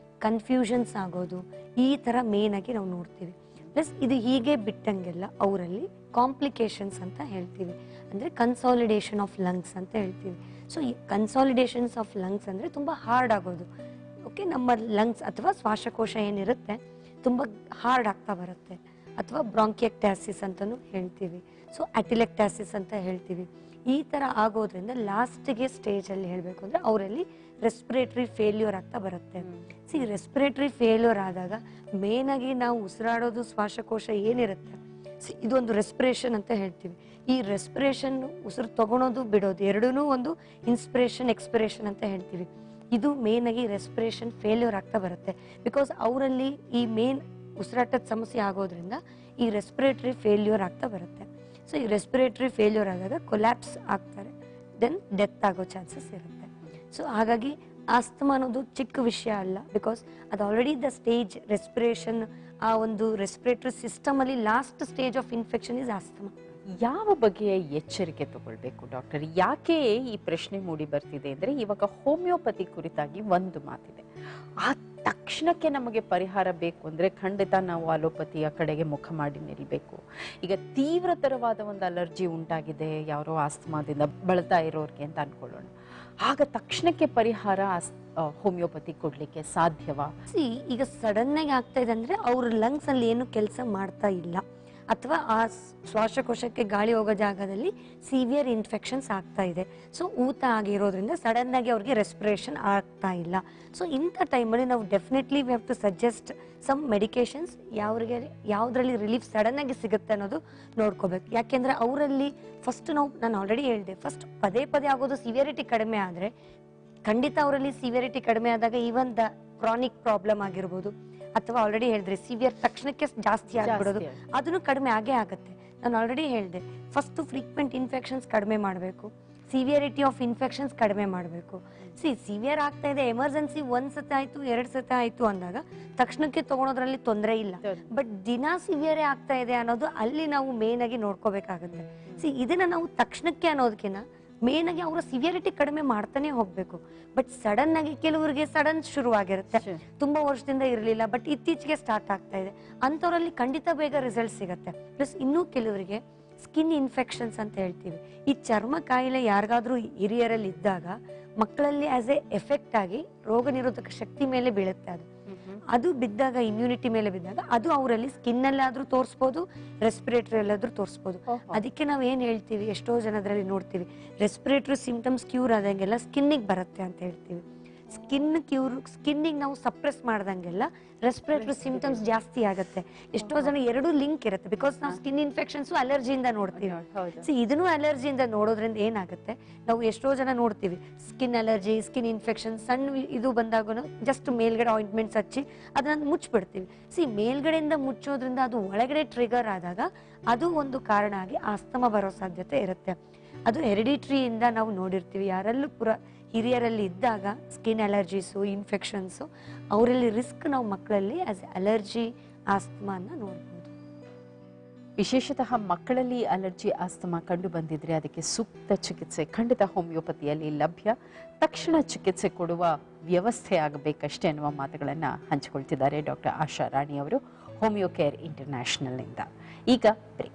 ಕನ್ಫ್ಯೂಷನ್ಸ್ ಆಗೋದು, ಈ ತರ ಮೇನ್ ಆಗಿ ನಾವು ನೋಡ್ತೀವಿ. ಪ್ಲಸ್ ಇದು ಹೀಗೆ ಬಿಟ್ಟಂಗೆಲ್ಲ ಅವರಲ್ಲಿ ಕಾಂಪ್ಲಿಕೇಶನ್ಸ್ ಅಂತ ಹೇಳ್ತೀವಿ, ಅಂದ್ರೆ ಕನ್ಸಾಲಿಡೇಷನ್ ಆಫ್ ಲಂಗ್ಸ್ ಅಂತ ಹೇಳ್ತೀವಿ. ಸೊ ಈ ಕನ್ಸಾಲಿಡೇಷನ್ಸ್ ಆಫ್ ಲಂಗ್ಸ್ ಅಂದ್ರೆ ತುಂಬಾ ಹಾರ್ಡ್ ಆಗೋದು. ಓಕೆ, ನಮ್ಮ ಲಂಗ್ಸ್ ಅಥವಾ ಶ್ವಾಸಕೋಶ ಏನಿರುತ್ತೆ ತುಂಬಾ ಹಾರ್ಡ್ ಆಗ್ತಾ ಬರುತ್ತೆ, ಅಥವಾ ಬ್ರಾಂಕಿಯಕ್ಟಾಸಿಸ್ ಅಂತಾನು ಹೇಳ್ತೀವಿ. ಸೊ ಅಟಿಲೆಕ್ಟಾಸಿಸ್ ಅಂತ ಹೇಳ್ತೀವಿ. ಈ ತರ ಆಗೋದ್ರಿಂದ ಲಾಸ್ಟ್ಗೆ ಸ್ಟೇಜ್ ಅಲ್ಲಿ ಹೇಳ್ಬೇಕು ಅಂದ್ರೆ ಅವರಲ್ಲಿ ರೆಸ್ಪಿರೇಟರಿ ಫೇಲ್ಯೂರ್ ಆಗ್ತಾ ಬರುತ್ತೆ. ರೆಸ್ಪಿರೇಟರಿ ಫೇಲ್ಯೂರ್ ಆದಾಗ ಮೇನ್ ಆಗಿ ನಾವು ಉಸಿರಾಡೋದು ಶ್ವಾಸಕೋಶ ಏನಿರುತ್ತೆ ಇದೊಂದು ರೆಸ್ಪಿರೇಷನ್ ಅಂತ ಹೇಳ್ತೀವಿ. ಈ ರೆಸ್ಪಿರೇಷನ್ ಉಸಿರು ತಗೊಳೋದು ಬಿಡೋದು ಎರಡೂ ಒಂದು ಇನ್ಸ್ಪಿರೇಷನ್ ಎಕ್ಸ್ಪಿರೇಷನ್ ಅಂತ ಹೇಳ್ತೀವಿ. ಇದು ಮೇನ್ ಆಗಿ ರೆಸ್ಪಿರೇಷನ್ ಫೇಲ್ಯೂರ್ ಆಗ್ತಾ ಬರುತ್ತೆ. ಬಿಕಾಸ್ ಅವರಲ್ಲಿ ಈ ಮೇನ್ ಉಸಿರಾಟದ ಸಮಸ್ಯೆ ಆಗೋದ್ರಿಂದ ಈ ರೆಸ್ಪಿರೇಟರಿ ಫೇಲ್ಯೂರ್ ಆಗ್ತಾ ಬರುತ್ತೆ. ಸೊ ಈ ರೆಸ್ಪಿರೇಟರಿ ಫೇಲ್ಯೂರ್ ಆದಾಗ ಕೊಲ್ಯಾಪ್ಸ್ ಆಗ್ತಾರೆ, ದೆನ್ ಡೆತ್ ಆಗೋ ಚಾನ್ಸಸ್ ಇರುತ್ತೆ. ಸೊ ಹಾಗಾಗಿ ಆಸ್ತಮಾ ಅನ್ನೋದು ಚಿಕ್ಕ ವಿಷಯ ಅಲ್ಲ. ಬಿಕಾಸ್ ಅದು ಆಲ್ರೆಡಿ ದ ಸ್ಟೇಜ್ ರೆಸ್ಪಿರೇಷನ್, ಆ ಒಂದು ರೆಸ್ಪಿರೇಟರಿ ಸಿಸ್ಟಮ್ ಅಲ್ಲಿ last stage of infection is asthma. ಯಾವ ಬಗೆಯ ಎಚ್ಚರಿಕೆ ತಗೊಳ್ಬೇಕು ಡಾಕ್ಟರ್? ಯಾಕೆ ಈ ಪ್ರಶ್ನೆ ಮೂಡಿ ಬರ್ತಿದೆ ಅಂದರೆ, ಇವಾಗ ಹೋಮಿಯೋಪತಿ ಕುರಿತಾಗಿ ಒಂದು ಮಾತಿದೆ, ಆ ತಕ್ಷಣಕ್ಕೆ ನಮಗೆ ಪರಿಹಾರ ಬೇಕು ಅಂದರೆ ಖಂಡಿತ ನಾವು ಅಲೋಪತಿಯ ಕಡೆಗೆ ಮುಖ ಮಾಡಿ ನಿಲ್ಲಬೇಕು. ಈಗ ತೀವ್ರತರವಾದ ಒಂದು ಅಲರ್ಜಿ ಉಂಟಾಗಿದೆ ಯಾರೋ ಆಸ್ತಮಾದಿಂದ ಬಳಲ್ತಾ ಇರೋರಿಗೆ ಅಂತ ಅನ್ಕೊಳ್ಳೋಣ, ಆಗ ತಕ್ಷಣಕ್ಕೆ ಪರಿಹಾರ ಹೋಮಿಯೋಪತಿ ಕೊಡ್ಲಿಕ್ಕೆ ಸಾಧ್ಯವಾ? ಈಗ ಸಡನ್ ಆಗಿ ಆಗ್ತಾ ಇದೆ ಅಂದ್ರೆ ಅವ್ರ ಲಂಗ್ಸ್ ಅಲ್ಲಿ ಏನು ಕೆಲಸ ಮಾಡ್ತಾ ಇಲ್ಲ, ಅಥವಾ ಆ ಶ್ವಾಸಕೋಶಕ್ಕೆ ಗಾಳಿ ಹೋಗೋ ಜಾಗದಲ್ಲಿ ಸಿವಿಯರ್ ಇನ್ಫೆಕ್ಷನ್ಸ್ ಆಗ್ತಾ ಇದೆ. ಸೊ ಊತ ಆಗಿರೋದ್ರಿಂದ ಸಡನ್ ಆಗಿ ಅವ್ರಿಗೆ ರೆಸ್ಪಿರೇಷನ್ ಆಗ್ತಾ ಇಲ್ಲ. ಸೊ ಇಂಥ ಟೈಮಲ್ಲಿ ನಾವು definitely we have to suggest some medications ಯಾವುದ್ರಲ್ಲಿ ರಿಲೀಫ್ ಸಡನ್ ಆಗಿ ಸಿಗುತ್ತೆ ಅನ್ನೋದು ನೋಡ್ಕೋಬೇಕು. ಯಾಕೆಂದ್ರೆ ಅವರಲ್ಲಿ ಫಸ್ಟ್ ನಾನು ಆಲ್ರೆಡಿ ಹೇಳಿದೆ, ಫಸ್ಟ್ ಪದೇ ಪದೇ ಆಗೋದು ಸಿವಿಯರಿಟಿ ಕಡಿಮೆ ಆದರೆ ಖಂಡಿತ ಅವರಲ್ಲಿ ಸಿವಿಯರಿಟಿ ಕಡಿಮೆ ಆದಾಗ ಈವನ್ ದ ಕ್ರಾನಿಕ್ ಪ್ರಾಬ್ಲಮ್ ಆಗಿರ್ಬೋದು, ಅಥವಾ ಆಲ್ರೆಡಿ ಹೇಳಿದ್ರೆ ಸಿವಿಯರ್ ತಕ್ಷಣಕ್ಕೆ ಜಾಸ್ತಿ ಆಗ್ಬಿಡೋದು, ಅದನ್ನು ಕಡಿಮೆ ಆಗೇ ಆಗುತ್ತೆ. ನಾನು ಆಲ್ರೆಡಿ ಹೇಳಿದೆ, ಫಸ್ಟ್ ಫ್ರೀಕ್ವೆಂಟ್ ಇನ್ಫೆಕ್ಷನ್ಸ್ ಕಡಿಮೆ ಮಾಡಬೇಕು, ಸಿವಿಯರಿಟಿ ಆಫ್ ಇನ್ಫೆಕ್ಷನ್ಸ್ ಕಡಿಮೆ ಮಾಡಬೇಕು. ಸಿವಿಯರ್ ಆಗ್ತಾ ಇದೆ, ಎಮರ್ಜೆನ್ಸಿ ಒಂದ್ ಸತಿ ಆಯ್ತು 2 ಸತಿ ಆಯ್ತು ಅಂದಾಗ ತಕ್ಷಣಕ್ಕೆ ತಗೊಳೋದ್ರಲ್ಲಿ ತೊಂದರೆ ಇಲ್ಲ. ಬಟ್ ದಿನ ಸಿವಿಯರೇ ಆಗ್ತಾ ಇದೆ ಅನ್ನೋದು ಅಲ್ಲಿ ನಾವು ಮೇನ್ ಆಗಿ ನೋಡ್ಕೋಬೇಕಾಗುತ್ತೆ. ಇದನ್ನ ನಾವು ತಕ್ಷಣಕ್ಕೆ ಅನ್ನೋದಕ್ಕಿಂತ ಮೇನ್ ಆಗಿ ಅವರ ಸಿವಿಯರಿಟಿ ಕಡಿಮೆ ಮಾಡ್ತಾನೆ ಹೋಗ್ಬೇಕು. ಬಟ್ ಸಡನ್ ಆಗಿ ಕೆಲವರಿಗೆ ಸಡನ್ ಶುರು ಆಗಿರುತ್ತೆ, ತುಂಬಾ ವರ್ಷದಿಂದ ಇರಲಿಲ್ಲ ಬಟ್ ಇತ್ತೀಚೆಗೆ ಸ್ಟಾರ್ಟ್ ಆಗ್ತಾ ಇದೆ, ಅಂತವರಲ್ಲಿ ಖಂಡಿತ ಬೇಗ ರಿಸಲ್ಟ್ ಸಿಗುತ್ತೆ. ಪ್ಲಸ್ ಇನ್ನೂ ಕೆಲವರಿಗೆ ಸ್ಕಿನ್ ಇನ್ಫೆಕ್ಷನ್ಸ್ ಅಂತ ಹೇಳ್ತೀವಿ. ಈ ಚರ್ಮ ಕಾಯಿಲೆ ಯಾರಿಗಾದ್ರೂ ಹಿರಿಯರಲ್ಲಿ ಇದ್ದಾಗ ಮಕ್ಕಳಲ್ಲಿ ಆಸ್ ಎ ಎಫೆಕ್ಟ್ ಆಗಿ ರೋಗ ನಿರೋಧಕ ಶಕ್ತಿ ಮೇಲೆ ಬೀಳುತ್ತೆ. ಅದು ಬಿದ್ದಾಗ, ಇಮ್ಯುನಿಟಿ ಮೇಲೆ ಬಿದ್ದಾಗ ಅದು ಅವರಲ್ಲಿ ಸ್ಕಿನ್ ಅಲ್ಲಾದ್ರೂ ತೋರಿಸ್ಬೋದು, ರೆಸ್ಪಿರೇಟರಿ ಅಲ್ಲಾದ್ರೂ ತೋರಿಸ್ಬೋದು. ಅದಕ್ಕೆ ನಾವ್ ಏನ್ ಹೇಳ್ತೀವಿ, ಎಷ್ಟೋ ಜನದ್ರಲ್ಲಿ ನೋಡ್ತೀವಿ ರೆಸ್ಪಿರೇಟರಿ ಸಿಂಪ್ಟಮ್ಸ್ ಕ್ಯೂರ್ ಆದಂಗೆಲ್ಲ ಸ್ಕಿನ್ನಿಗೆ ಬರುತ್ತೆ ಅಂತ ಹೇಳ್ತೀವಿ. ಸ್ಕಿನ್ನಿಗೆ ನಾವು ಸಪ್ರೆಸ್ ಮಾಡ್ದಂಗೆಲ್ಲ ರೆಸ್ಪಿರೇಟರಿ ಸಿಂಪ್ಟಮ್ಸ್ ಜಾಸ್ತಿ ಆಗುತ್ತೆ. ಎಷ್ಟೋ ಜನ ಎರಡೂ ಲಿಂಕ್ ಇರುತ್ತೆ. ಬಿಕಾಸ್ ನಾವು ಸ್ಕಿನ್ ಇನ್ಫೆಕ್ಷನ್ಸ್ ಅಲರ್ಜಿಯಿಂದ ನೋಡ್ತೀವಿ. ಇದನ್ನು ಅಲರ್ಜಿಯಿಂದ ನೋಡೋದ್ರಿಂದ ಏನಾಗುತ್ತೆ, ನಾವು ಎಷ್ಟೋ ಜನ ನೋಡ್ತೀವಿ ಸ್ಕಿನ್ ಅಲರ್ಜಿ, ಸ್ಕಿನ್ ಇನ್ಫೆಕ್ಷನ್ ಸಣ್ಣ ಇದು ಬಂದಾಗ ಜಸ್ಟ್ ಮೇಲ್ಗಡೆ ಆಯಿಂಟ್ಮೆಂಟ್ಸ್ ಹಚ್ಚಿ ಅದನ್ನ ಮುಚ್ಚಿಬಿಡ್ತೀವಿ. ಮೇಲ್ಗಡೆಯಿಂದ ಮುಚ್ಚೋದ್ರಿಂದ ಅದು ಒಳಗಡೆ ಟ್ರಿಗರ್ ಆದಾಗ ಅದು ಒಂದು ಕಾರಣ ಆಗಿ ಆಸ್ತಮಾ ಬರೋ ಸಾಧ್ಯತೆ ಇರುತ್ತೆ. ಅದು ಹೆರಿಡಿಟ್ರಿಯಿಂದ ನಾವು ನೋಡಿರ್ತೀವಿ. ಯಾರಲ್ಲೂ ಹಿರಿಯರಲ್ಲಿ ಇದ್ದಾಗ ಸ್ಕಿನ್ ಅಲರ್ಜೀಸು, ಇನ್ಫೆಕ್ಷನ್ಸು, ಅವರಲ್ಲಿ ರಿಸ್ಕ್ ನಾವು ಮಕ್ಕಳಲ್ಲಿ ಆಸ್ ಅಲರ್ಜಿ ಆಸ್ತಮಾನ ನೋಡ್ಬೋದು. ವಿಶೇಷತಃ ಮಕ್ಕಳಲ್ಲಿ ಅಲರ್ಜಿ ಆಸ್ತಮಾ ಕಂಡು ಬಂದಿದ್ರೆ ಅದಕ್ಕೆ ಸೂಕ್ತ ಚಿಕಿತ್ಸೆ ಖಂಡಿತ ಹೋಮಿಯೋಪತಿಯಲ್ಲಿ ಲಭ್ಯ. ತಕ್ಷಣ ಚಿಕಿತ್ಸೆ ಕೊಡುವ ವ್ಯವಸ್ಥೆ ಆಗಬೇಕಷ್ಟೇ ಅನ್ನುವ ಮಾತುಗಳನ್ನು ಹಂಚಿಕೊಳ್ತಿದ್ದಾರೆ ಡಾಕ್ಟರ್ ಆಶಾ ರಾಣಿ ಅವರು ಹೋಮಿಯೋ ಕೇರ್ ಇಂಟರ್ನ್ಯಾಷನಲ್ನಿಂದ. ಈಗ ಬ್ರೇಕ್.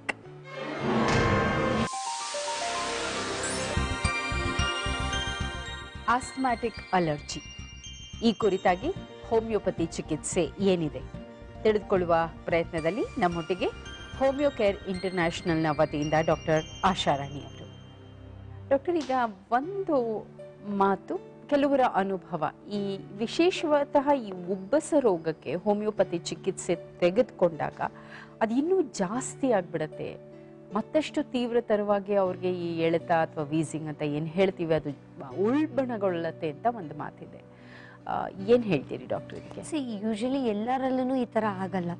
ಆಸ್ಮಾಟಿಕ್ ಅಲರ್ಜಿ ಈ ಕುರಿತಾಗಿ ಹೋಮಿಯೋಪತಿ ಚಿಕಿತ್ಸೆ ಏನಿದೆ ತಿಳಿದುಕೊಳ್ಳುವ ಪ್ರಯತ್ನದಲ್ಲಿ ನಮ್ಮೊಟ್ಟಿಗೆ ಹೋಮಿಯೋ ಕೇರ್ ಇಂಟರ್ನ್ಯಾಷನಲ್ನ ವತಿಯಿಂದ ಡಾಕ್ಟರ್ ಆಶಾ ರಾಣಿ ಅವರು. ಡಾಕ್ಟರ್, ಈಗ ಒಂದು ಮಾತು, ಕೆಲವರ ಅನುಭವ, ಈ ವಿಶೇಷತಃ ಈ ಉಬ್ಬಸ ರೋಗಕ್ಕೆ ಹೋಮಿಯೋಪತಿ ಚಿಕಿತ್ಸೆ ತೆಗೆದುಕೊಂಡಾಗ ಅದು ಇನ್ನೂ ಜಾಸ್ತಿ ಆಗ್ಬಿಡತ್ತೆ, ಮತ್ತಷ್ಟು ತೀವ್ರತರವಾಗಿ ಅವ್ರಿಗೆ ಈ ಎಳೆತ ಅಥವಾ ವೀಸಿಂಗ್ ಅಂತ ಏನು ಹೇಳ್ತೀವಿ ಅದು ಉಲ್ಬಣಗೊಳ್ಳತ್ತೆ ಅಂತ ಒಂದು ಮಾತಿದೆ. ಏನ್ ಹೇಳ್ತೀರಿ ಡಾಕ್ಟರ್ ಇದಕ್ಕೆ? ಯೂಶಲಿ ಎಲ್ಲರಲ್ಲೂ ಈ ತರ ಆಗಲ್ಲ.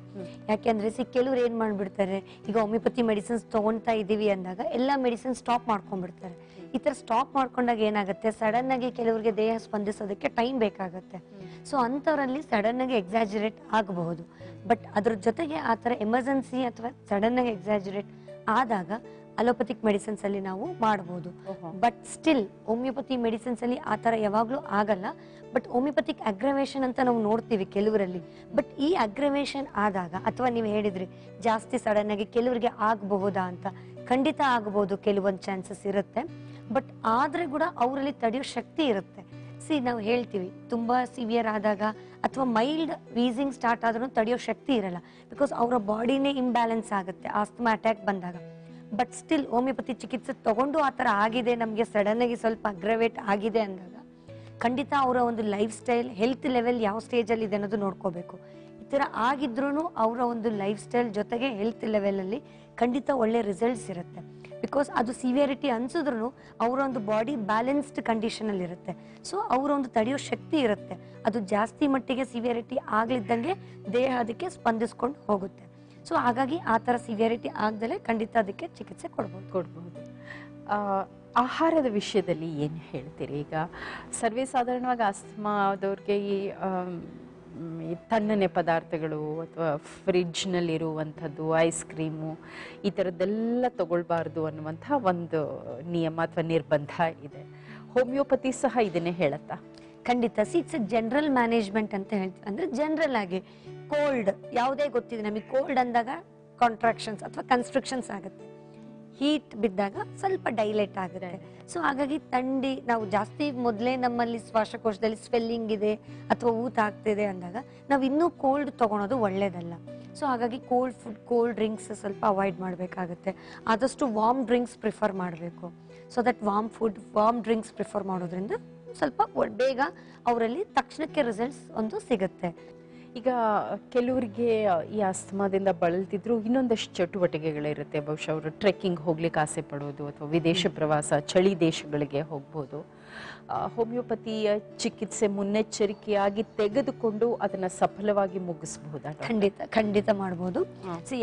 ಯಾಕೆಂದ್ರೆ ಕೆಲವ್ರು ಏನ್ ಮಾಡ್ಬಿಡ್ತಾರೆ, ಈಗ ಹೋಮಿಯೋಪತಿ ಮೆಡಿಸಿನ್ಸ್ ತಗೊಂತಾ ಇದೀವಿ ಅಂದಾಗ ಎಲ್ಲಾ ಮೆಡಿಸಿನ್ ಸ್ಟಾಪ್ ಮಾಡ್ಕೊಂಡ್ಬಿಡ್ತಾರೆ. ಈ ತರ ಸ್ಟಾಪ್ ಮಾಡ್ಕೊಂಡಾಗ ಏನಾಗುತ್ತೆ, ಸಡನ್ ಆಗಿ ಕೆಲವರಿಗೆ ದೇಹ ಸ್ಪಂದಿಸೋದಕ್ಕೆ ಟೈಮ್ ಬೇಕಾಗತ್ತೆ. ಸೊ ಅಂತವರಲ್ಲಿ ಸಡನ್ ಆಗಿ ಎಕ್ಸಾಜರೇಟ್ ಆಗಬಹುದು. ಬಟ್ ಅದ್ರ ಜೊತೆಗೆ ಆ ತರ ಎಮರ್ಜೆನ್ಸಿ ಅಥವಾ ಸಡನ್ ಆಗಿ ಎಕ್ಸಾಜರೇಟ್ ಆದಾಗ ಅಲೋಪತಿಕ್ ಮೆಡಿಸಿನ್ಸ್ ಅಲ್ಲಿ ನಾವು ಮಾಡಬಹುದು. ಬಟ್ ಸ್ಟಿಲ್ ಹೋಮಿಯೋಪತಿ ಮೆಡಿಸಿನ್ಸ್ ಅಲ್ಲಿ ಆ ತರ ಯಾವಾಗ್ಲೂ ಆಗಲ್ಲ. ಬಟ್ ಹೋಮಿಯೋಪತಿಕ್ ಅಗ್ರವೇಷನ್ ಅಂತ ನಾವು ನೋಡ್ತೀವಿ ಕೆಲವರಲ್ಲಿ. ಬಟ್ ಈ ಅಗ್ರವೇಷನ್ ಆದಾಗ, ಅಥವಾ ನೀವು ಹೇಳಿದ್ರಿ ಜಾಸ್ತಿ ಸಡನ್ ಆಗಿ ಕೆಲವರಿಗೆ ಆಗಬಹುದಾ ಅಂತ, ಖಂಡಿತ ಆಗಬಹುದು, ಕೆಲವೊಂದು ಚಾನ್ಸಸ್ ಇರುತ್ತೆ. ಬಟ್ ಆದ್ರೆ ಕೂಡ ಅವರಲ್ಲಿ ತಡೆಯೋ ಶಕ್ತಿ ಇರುತ್ತೆ. ನಾವು ಹೇಳ್ತೀವಿ ತುಂಬಾ ಸಿವಿಯರ್ ಆದಾಗ ಅಥವಾ ಮೈಲ್ಡ್ ವೀಸಿಂಗ್ ಸ್ಟಾರ್ಟ್ ಆದ್ರೂ ತಡೆಯೋ ಶಕ್ತಿ ಇರಲ್ಲ. ಬಿಕಾಸ್ ಅವರ ಬಾಡಿನೇ ಇಂಬ್ಯಾಲೆನ್ಸ್ ಆಗುತ್ತೆ ಆಸ್ತಮಾ ಅಟ್ಯಾಕ್ ಬಂದಾಗ. ಬಟ್ ಸ್ಟಿಲ್ ಹೋಮಿಯೋಪತಿ ಚಿಕಿತ್ಸೆ ತಗೊಂಡು ಆ ಥರ ಆಗಿದೆ, ನಮಗೆ ಸಡನ್ ಆಗಿ ಸ್ವಲ್ಪ ಅಗ್ರವೇಟ್ ಆಗಿದೆ ಅಂದಾಗ ಖಂಡಿತ ಅವರ ಒಂದು ಲೈಫ್ ಸ್ಟೈಲ್, ಹೆಲ್ತ್ ಲೆವೆಲ್ ಯಾವ ಸ್ಟೇಜಲ್ಲಿ ಇದೆ ಅನ್ನೋದು ನೋಡ್ಕೋಬೇಕು. ಥರ ಆಗಿದ್ರೂ ಅವರ ಒಂದು ಲೈಫ್ ಸ್ಟೈಲ್ ಜೊತೆಗೆ ಹೆಲ್ತ್ ಲೆವೆಲಲ್ಲಿ ಖಂಡಿತ ಒಳ್ಳೆ ರಿಸಲ್ಟ್ಸ್ ಇರುತ್ತೆ. ಬಿಕಾಸ್ ಅದು ಸಿವಿಯರಿಟಿ ಅನ್ಸಿದ್ರು ಅವರ ಒಂದು ಬಾಡಿ ಬ್ಯಾಲೆನ್ಸ್ಡ್ ಕಂಡೀಷನಲ್ಲಿ ಇರುತ್ತೆ. ಸೊ ಅವರ ಒಂದು ತಡೆಯೋ ಶಕ್ತಿ ಇರುತ್ತೆ. ಅದು ಜಾಸ್ತಿ ಮಟ್ಟಿಗೆ ಸಿವಿಯರಿಟಿ ಆಗ್ಲಿದ್ದಂಗೆ ದೇಹ ಅದಕ್ಕೆ ಸ್ಪಂದಿಸ್ಕೊಂಡು ಹೋಗುತ್ತೆ. ಸೊ ಹಾಗಾಗಿ ಆ ಥರ ಸಿವಿಯರಿಟಿ ಆಗದಲ್ಲೇ ಖಂಡಿತ ಅದಕ್ಕೆ ಚಿಕಿತ್ಸೆ ಕೊಡ್ಬೋದು. ಆಹಾರದ ವಿಷಯದಲ್ಲಿ ಏನು ಹೇಳ್ತೀರಿ? ಈಗ ಸರ್ವೇ ಸಾಧಾರಣವಾಗಿ ಆಸ್ತಮಾದವ್ರಿಗೆ ಈ ತಣ್ಣನೆ ಪದಾರ್ಥಗಳು ಅಥವಾ ಫ್ರಿಡ್ಜ್ನಲ್ಲಿರುವಂಥದ್ದು, ಐಸ್ ಕ್ರೀಮು, ಈ ಥರದ್ದೆಲ್ಲ ತಗೊಳ್ಬಾರ್ದು ಅನ್ನುವಂಥ ಒಂದು ನಿಯಮ ಅಥವಾ ನಿರ್ಬಂಧ ಇದೆ. ಹೋಮಿಯೋಪತಿ ಸಹ ಇದನ್ನೇ ಹೇಳುತ್ತಾ? ಖಂಡಿತ. ಇಟ್ಸ್ ಜನರಲ್ ಮ್ಯಾನೇಜ್ಮೆಂಟ್ ಅಂತ ಹೇಳ್ತೀವಿ. ಅಂದರೆ ಜನರಲ್ ಆಗಿ ಕೋಲ್ಡ್ ಯಾವುದೇ ಗೊತ್ತಿದೆ ನಮಗೆ, ಕೋಲ್ಡ್ ಅಂದಾಗ ಕಾಂಟ್ರಾಕ್ಷನ್ಸ್ ಅಥವಾ ಕನ್ಸ್ಟ್ರಕ್ಷನ್ಸ್ ಆಗುತ್ತೆ, ಹೀಟ್ ಬಿದ್ದಾಗ ಸ್ವಲ್ಪ ಡೈಲೇಟ್ ಆಗುತ್ತೆ. ಸೊ ಹಾಗಾಗಿ ಥಂಡಿ ನಾವು ಜಾಸ್ತಿ ಮೊದಲೇ ನಮ್ಮಲ್ಲಿ ಶ್ವಾಸಕೋಶದಲ್ಲಿ ಸ್ವೆಲ್ಲಿಂಗ್ ಇದೆ ಅಥವಾ ಊತ ಆಗ್ತಿದೆ ಅಂದಾಗ ನಾವು ಇನ್ನೂ ಕೋಲ್ಡ್ ತೊಗೊಳೋದು ಒಳ್ಳೇದಲ್ಲ. ಸೊ ಹಾಗಾಗಿ ಕೋಲ್ಡ್ ಫುಡ್, ಕೋಲ್ಡ್ ಡ್ರಿಂಕ್ಸ್ ಸ್ವಲ್ಪ ಅವಾಯ್ಡ್ ಮಾಡಬೇಕಾಗುತ್ತೆ. ಆದಷ್ಟು ವಾರ್ಮ್ ಡ್ರಿಂಕ್ಸ್ ಪ್ರಿಫರ್ ಮಾಡಬೇಕು. So that warm food, warm drinks prefer ಮಾಡೋದ್ರಿಂದ ಸ್ವಲ್ಪ ಬೇಗ ಅವರಲ್ಲಿ ತಕ್ಷಣಕ್ಕೆ ರಿಸಲ್ಟ್ಸ್ ಒಂದು ಸಿಗುತ್ತೆ. ಈಗ ಕೆಲವರಿಗೆ ಈ ಆಸ್ತಮಾದಿಂದ ಬಳಲ್ತಿದ್ರು ಇನ್ನೊಂದಷ್ಟು ಚಟುವಟಿಕೆಗಳಿರುತ್ತೆ. ಬಹುಶಃ ಅವರು ಟ್ರೆಕ್ಕಿಂಗ್ ಹೋಗ್ಲಿಕ್ಕೆ ಆಸೆ ಪಡೋದು ಅಥವಾ ವಿದೇಶ ಪ್ರವಾಸ, ಚಳಿ ದೇಶಗಳಿಗೆ ಹೋಗ್ಬೋದು. ಹೋಮಿಯೋಪತಿಯ ಚಿಕಿತ್ಸೆ ಮುನ್ನೆಚ್ಚರಿಕೆಯಾಗಿ ತೆಗೆದುಕೊಂಡು ಅದನ್ನ ಸಫಲವಾಗಿ ಮುಗಿಸಬಹುದಾ? ಖಂಡಿತ ಮಾಡ್ಬೋದು.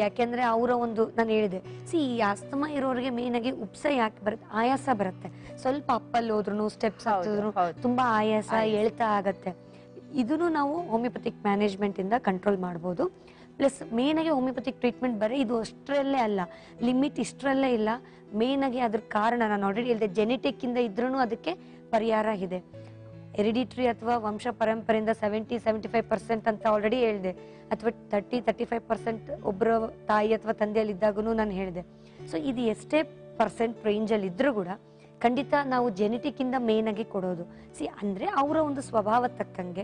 ಯಾಕೆಂದ್ರೆ ಅವರ ಒಂದು ನಾನು ಹೇಳಿದೆ, ಈ ಆಸ್ತಮಾ ಇರೋರಿಗೆ ಮೇನ್ ಆಗಿ ಉಪ್ಸ ಯಾಕೆ ಬರುತ್ತೆ, ಆಯಾಸ ಬರುತ್ತೆ. ಸ್ವಲ್ಪ ಅಪ್ಪಲ್ಲಿ ಹೋದ್ರು, ಸ್ಟೆಪ್ಸ್ ಹತ್ತಿದ್ರು ತುಂಬಾ ಆಯಾಸ, ಎಳ್ತ ಆಗತ್ತೆ. ಇದನ್ನು ನಾವು ಹೋಮಿಯೋಪತಿಕ್ ಮ್ಯಾನೇಜ್ಮೆಂಟ್ ಇಂದ ಕಂಟ್ರೋಲ್ ಮಾಡ್ಬೋದು. ಪ್ಲಸ್ ಮೇನ್ ಆಗಿ ಹೋಮಿಯೋಪತಿಕ್ ಟ್ರೀಟ್ಮೆಂಟ್ ಬರೀ ಇದು ಅಷ್ಟರಲ್ಲೇ ಅಲ್ಲ, ಲಿಮಿಟ್ ಇಷ್ಟರಲ್ಲೇ ಇಲ್ಲ. ಮೇನ್ ಆಗಿ ಅದ್ರ ಕಾರಣ ನಾನು ಆಲ್ರೆಡಿ ಹೇಳಿದೆ, ಜೆನೆಟಿಕ್ ಇಂದ ಇದ್ರೂ ಅದಕ್ಕೆ ಪರಿಹಾರ ಇದೆ. ಹೆರಿಡಿಟ್ರಿ ಅಥವಾ ವಂಶ ಪರಂಪರೆಯಿಂದ 70-75% ಅಂತ ಆಲ್ರೆಡಿ ಹೇಳಿದೆ, ಅಥವಾ 30-35% ಒಬ್ಬರ ತಾಯಿ ಅಥವಾ ತಂದೆಯಲ್ಲಿ ಇದ್ದಾಗೂ ನಾನು ಹೇಳಿದೆ. ಸೊ ಇದು ಎಷ್ಟೇ % ರೇಂಜಲ್ಲಿ ಇದ್ರೂ ಕೂಡ ಖಂಡಿತ ನಾವು ಜೆನೆಟಿಕ್ ಇಂದ ಮೇನ್ ಆಗಿ ಕೊಡೋದು. ಅಂದ್ರೆ ಅವರ ಒಂದು ಸ್ವಭಾವ ತಕ್ಕಂಗೆ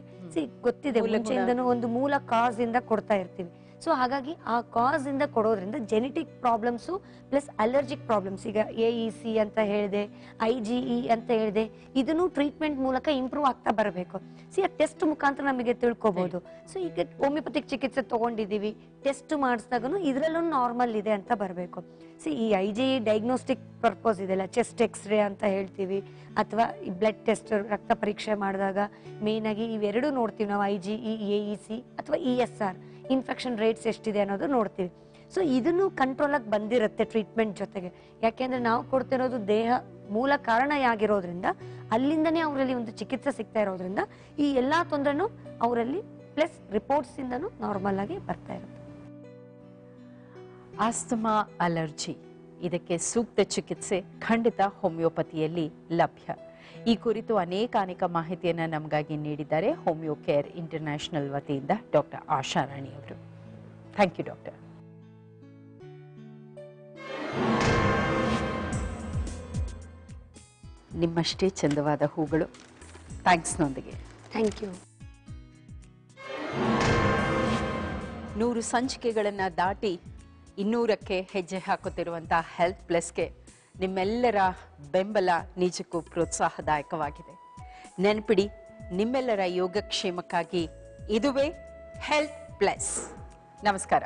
ಗೊತ್ತಿದೆ, ಮುಂಚೆಯಿಂದನೂ ಒಂದು ಮೂಲ ಕಾಸ್ ಇಂದ ಕೊಡ್ತಾ ಇರ್ತೀವಿ. ಸೊ ಹಾಗಾಗಿ ಆ ಕಾಸ್ ಇಂದ ಕೊಡೋದ್ರಿಂದ genetic problems plus allergic problems, ಈಗ AEC ಅಂತ ಹೇಳಿದೆ, IgE ಅಂತ ಹೇಳಿದೆ, ಇದನ್ನು ಟ್ರೀಟ್ಮೆಂಟ್ ಮೂಲಕ ಇಂಪ್ರೂವ್ ಆಗ್ತಾ ಬರಬೇಕು. ಆ ಟೆಸ್ಟ್ ಮುಖಾಂತರ ನಮಗೆ ತಿಳ್ಕೊಬಹುದು. ಸೊ ಈಗ ಹೋಮಿಯೋಪತಿಕ್ ಚಿಕಿತ್ಸೆ ತಗೊಂಡಿದೀವಿ, ಟೆಸ್ಟ್ ಮಾಡಿಸಿದಾಗೂ ಇದರಲ್ಲೂ ನಾರ್ಮಲ್ ಇದೆ ಅಂತ ಬರಬೇಕು. ಈ IgE ಡಯಾಗ್ನೋಸ್ಟಿಕ್ ಪರ್ಪಸ್ ಇದೆಲ್ಲ, ಚೆಸ್ಟ್ ಎಕ್ಸ್ರೇ ಅಂತ ಹೇಳ್ತೀವಿ, ಅಥವಾ ಈ ಬ್ಲಡ್ ಟೆಸ್ಟ್ ರಕ್ತ ಪರೀಕ್ಷೆ ಮಾಡಿದಾಗ ಮೇನ್ ಆಗಿ ಇವೆರಡು ನೋಡ್ತೀವಿ ನಾವು, IgE, AEC ಅಥವಾ ESR, ಇನ್ಫೆಕ್ಷನ್ ರೇಟ್ಸ್ ಎಷ್ಟಿದೆ ಅನ್ನೋದು ನೋಡ್ತೀವಿ. ಸೊ ಇದನ್ನು ಕಂಟ್ರೋಲ್ ಆಗಿ ಬಂದಿರುತ್ತೆ ಟ್ರೀಟ್ಮೆಂಟ್ ಜೊತೆಗೆ. ಯಾಕೆಂದ್ರೆ ನಾವು ಕೊಡ್ತಿರೋದು ದೇಹ ಮೂಲ ಕಾರಣ ಆಗಿರೋದ್ರಿಂದ ಅಲ್ಲಿಂದನೇ ಅವರಲ್ಲಿ ಒಂದು ಚಿಕಿತ್ಸೆ ಸಿಗ್ತಾ ಇರೋದ್ರಿಂದ ಈ ಎಲ್ಲಾ ತೊಂದರೆನೂ ಅವರಲ್ಲಿ ಪ್ಲಸ್ ರಿಪೋರ್ಟ್ಸ್ ಇಂದನೂ ನಾರ್ಮಲ್ ಆಗಿ ಬರ್ತಾ ಇರುತ್ತೆ. ಆಸ್ತಮಾ, ಅಲರ್ಜಿ, ಇದಕ್ಕೆ ಸೂಕ್ತ ಚಿಕಿತ್ಸೆ ಖಂಡಿತ ಹೋಮಿಯೋಪತಿಯಲ್ಲಿ ಲಭ್ಯ. ಈ ಕುರಿತು ಅನೇಕ ಮಾಹಿತಿಯನ್ನು ನಮಗಾಗಿ ನೀಡಿದ್ದಾರೆ ಹೋಮಿಯೋ ಕೇರ್ ಇಂಟರ್ನ್ಯಾಷನಲ್ ವತಿಯಿಂದ ಡಾಕ್ಟರ್ ಆಶಾ ರಾಣಿ ಅವರು. Thank you doctor. ನಿಮ್ಮಷ್ಟೇ ಚಂದವಾದ ಹೂಗಳು, ಥ್ಯಾಂಕ್ಸ್ನೊಂದಿಗೆ. Thank you. 100 ಸಂಚಿಕೆಗಳನ್ನು ದಾಟಿ 200ಕ್ಕೆ ಹೆಜ್ಜೆ ಹಾಕುತ್ತಿರುವಂತಹ ಹೆಲ್ತ್ ಪ್ಲಸ್ಗೆ ನಿಮ್ಮೆಲ್ಲರ ಬೆಂಬಲ ನಿಜಕ್ಕೂ ಪ್ರೋತ್ಸಾಹದಾಯಕವಾಗಿದೆ. ನೆನಪಿಡಿ, ನಿಮ್ಮೆಲ್ಲರ ಯೋಗಕ್ಷೇಮಕ್ಕಾಗಿ ಇದುವೇ ಹೆಲ್ತ್ ಪ್ಲಸ್. ನಮಸ್ಕಾರ.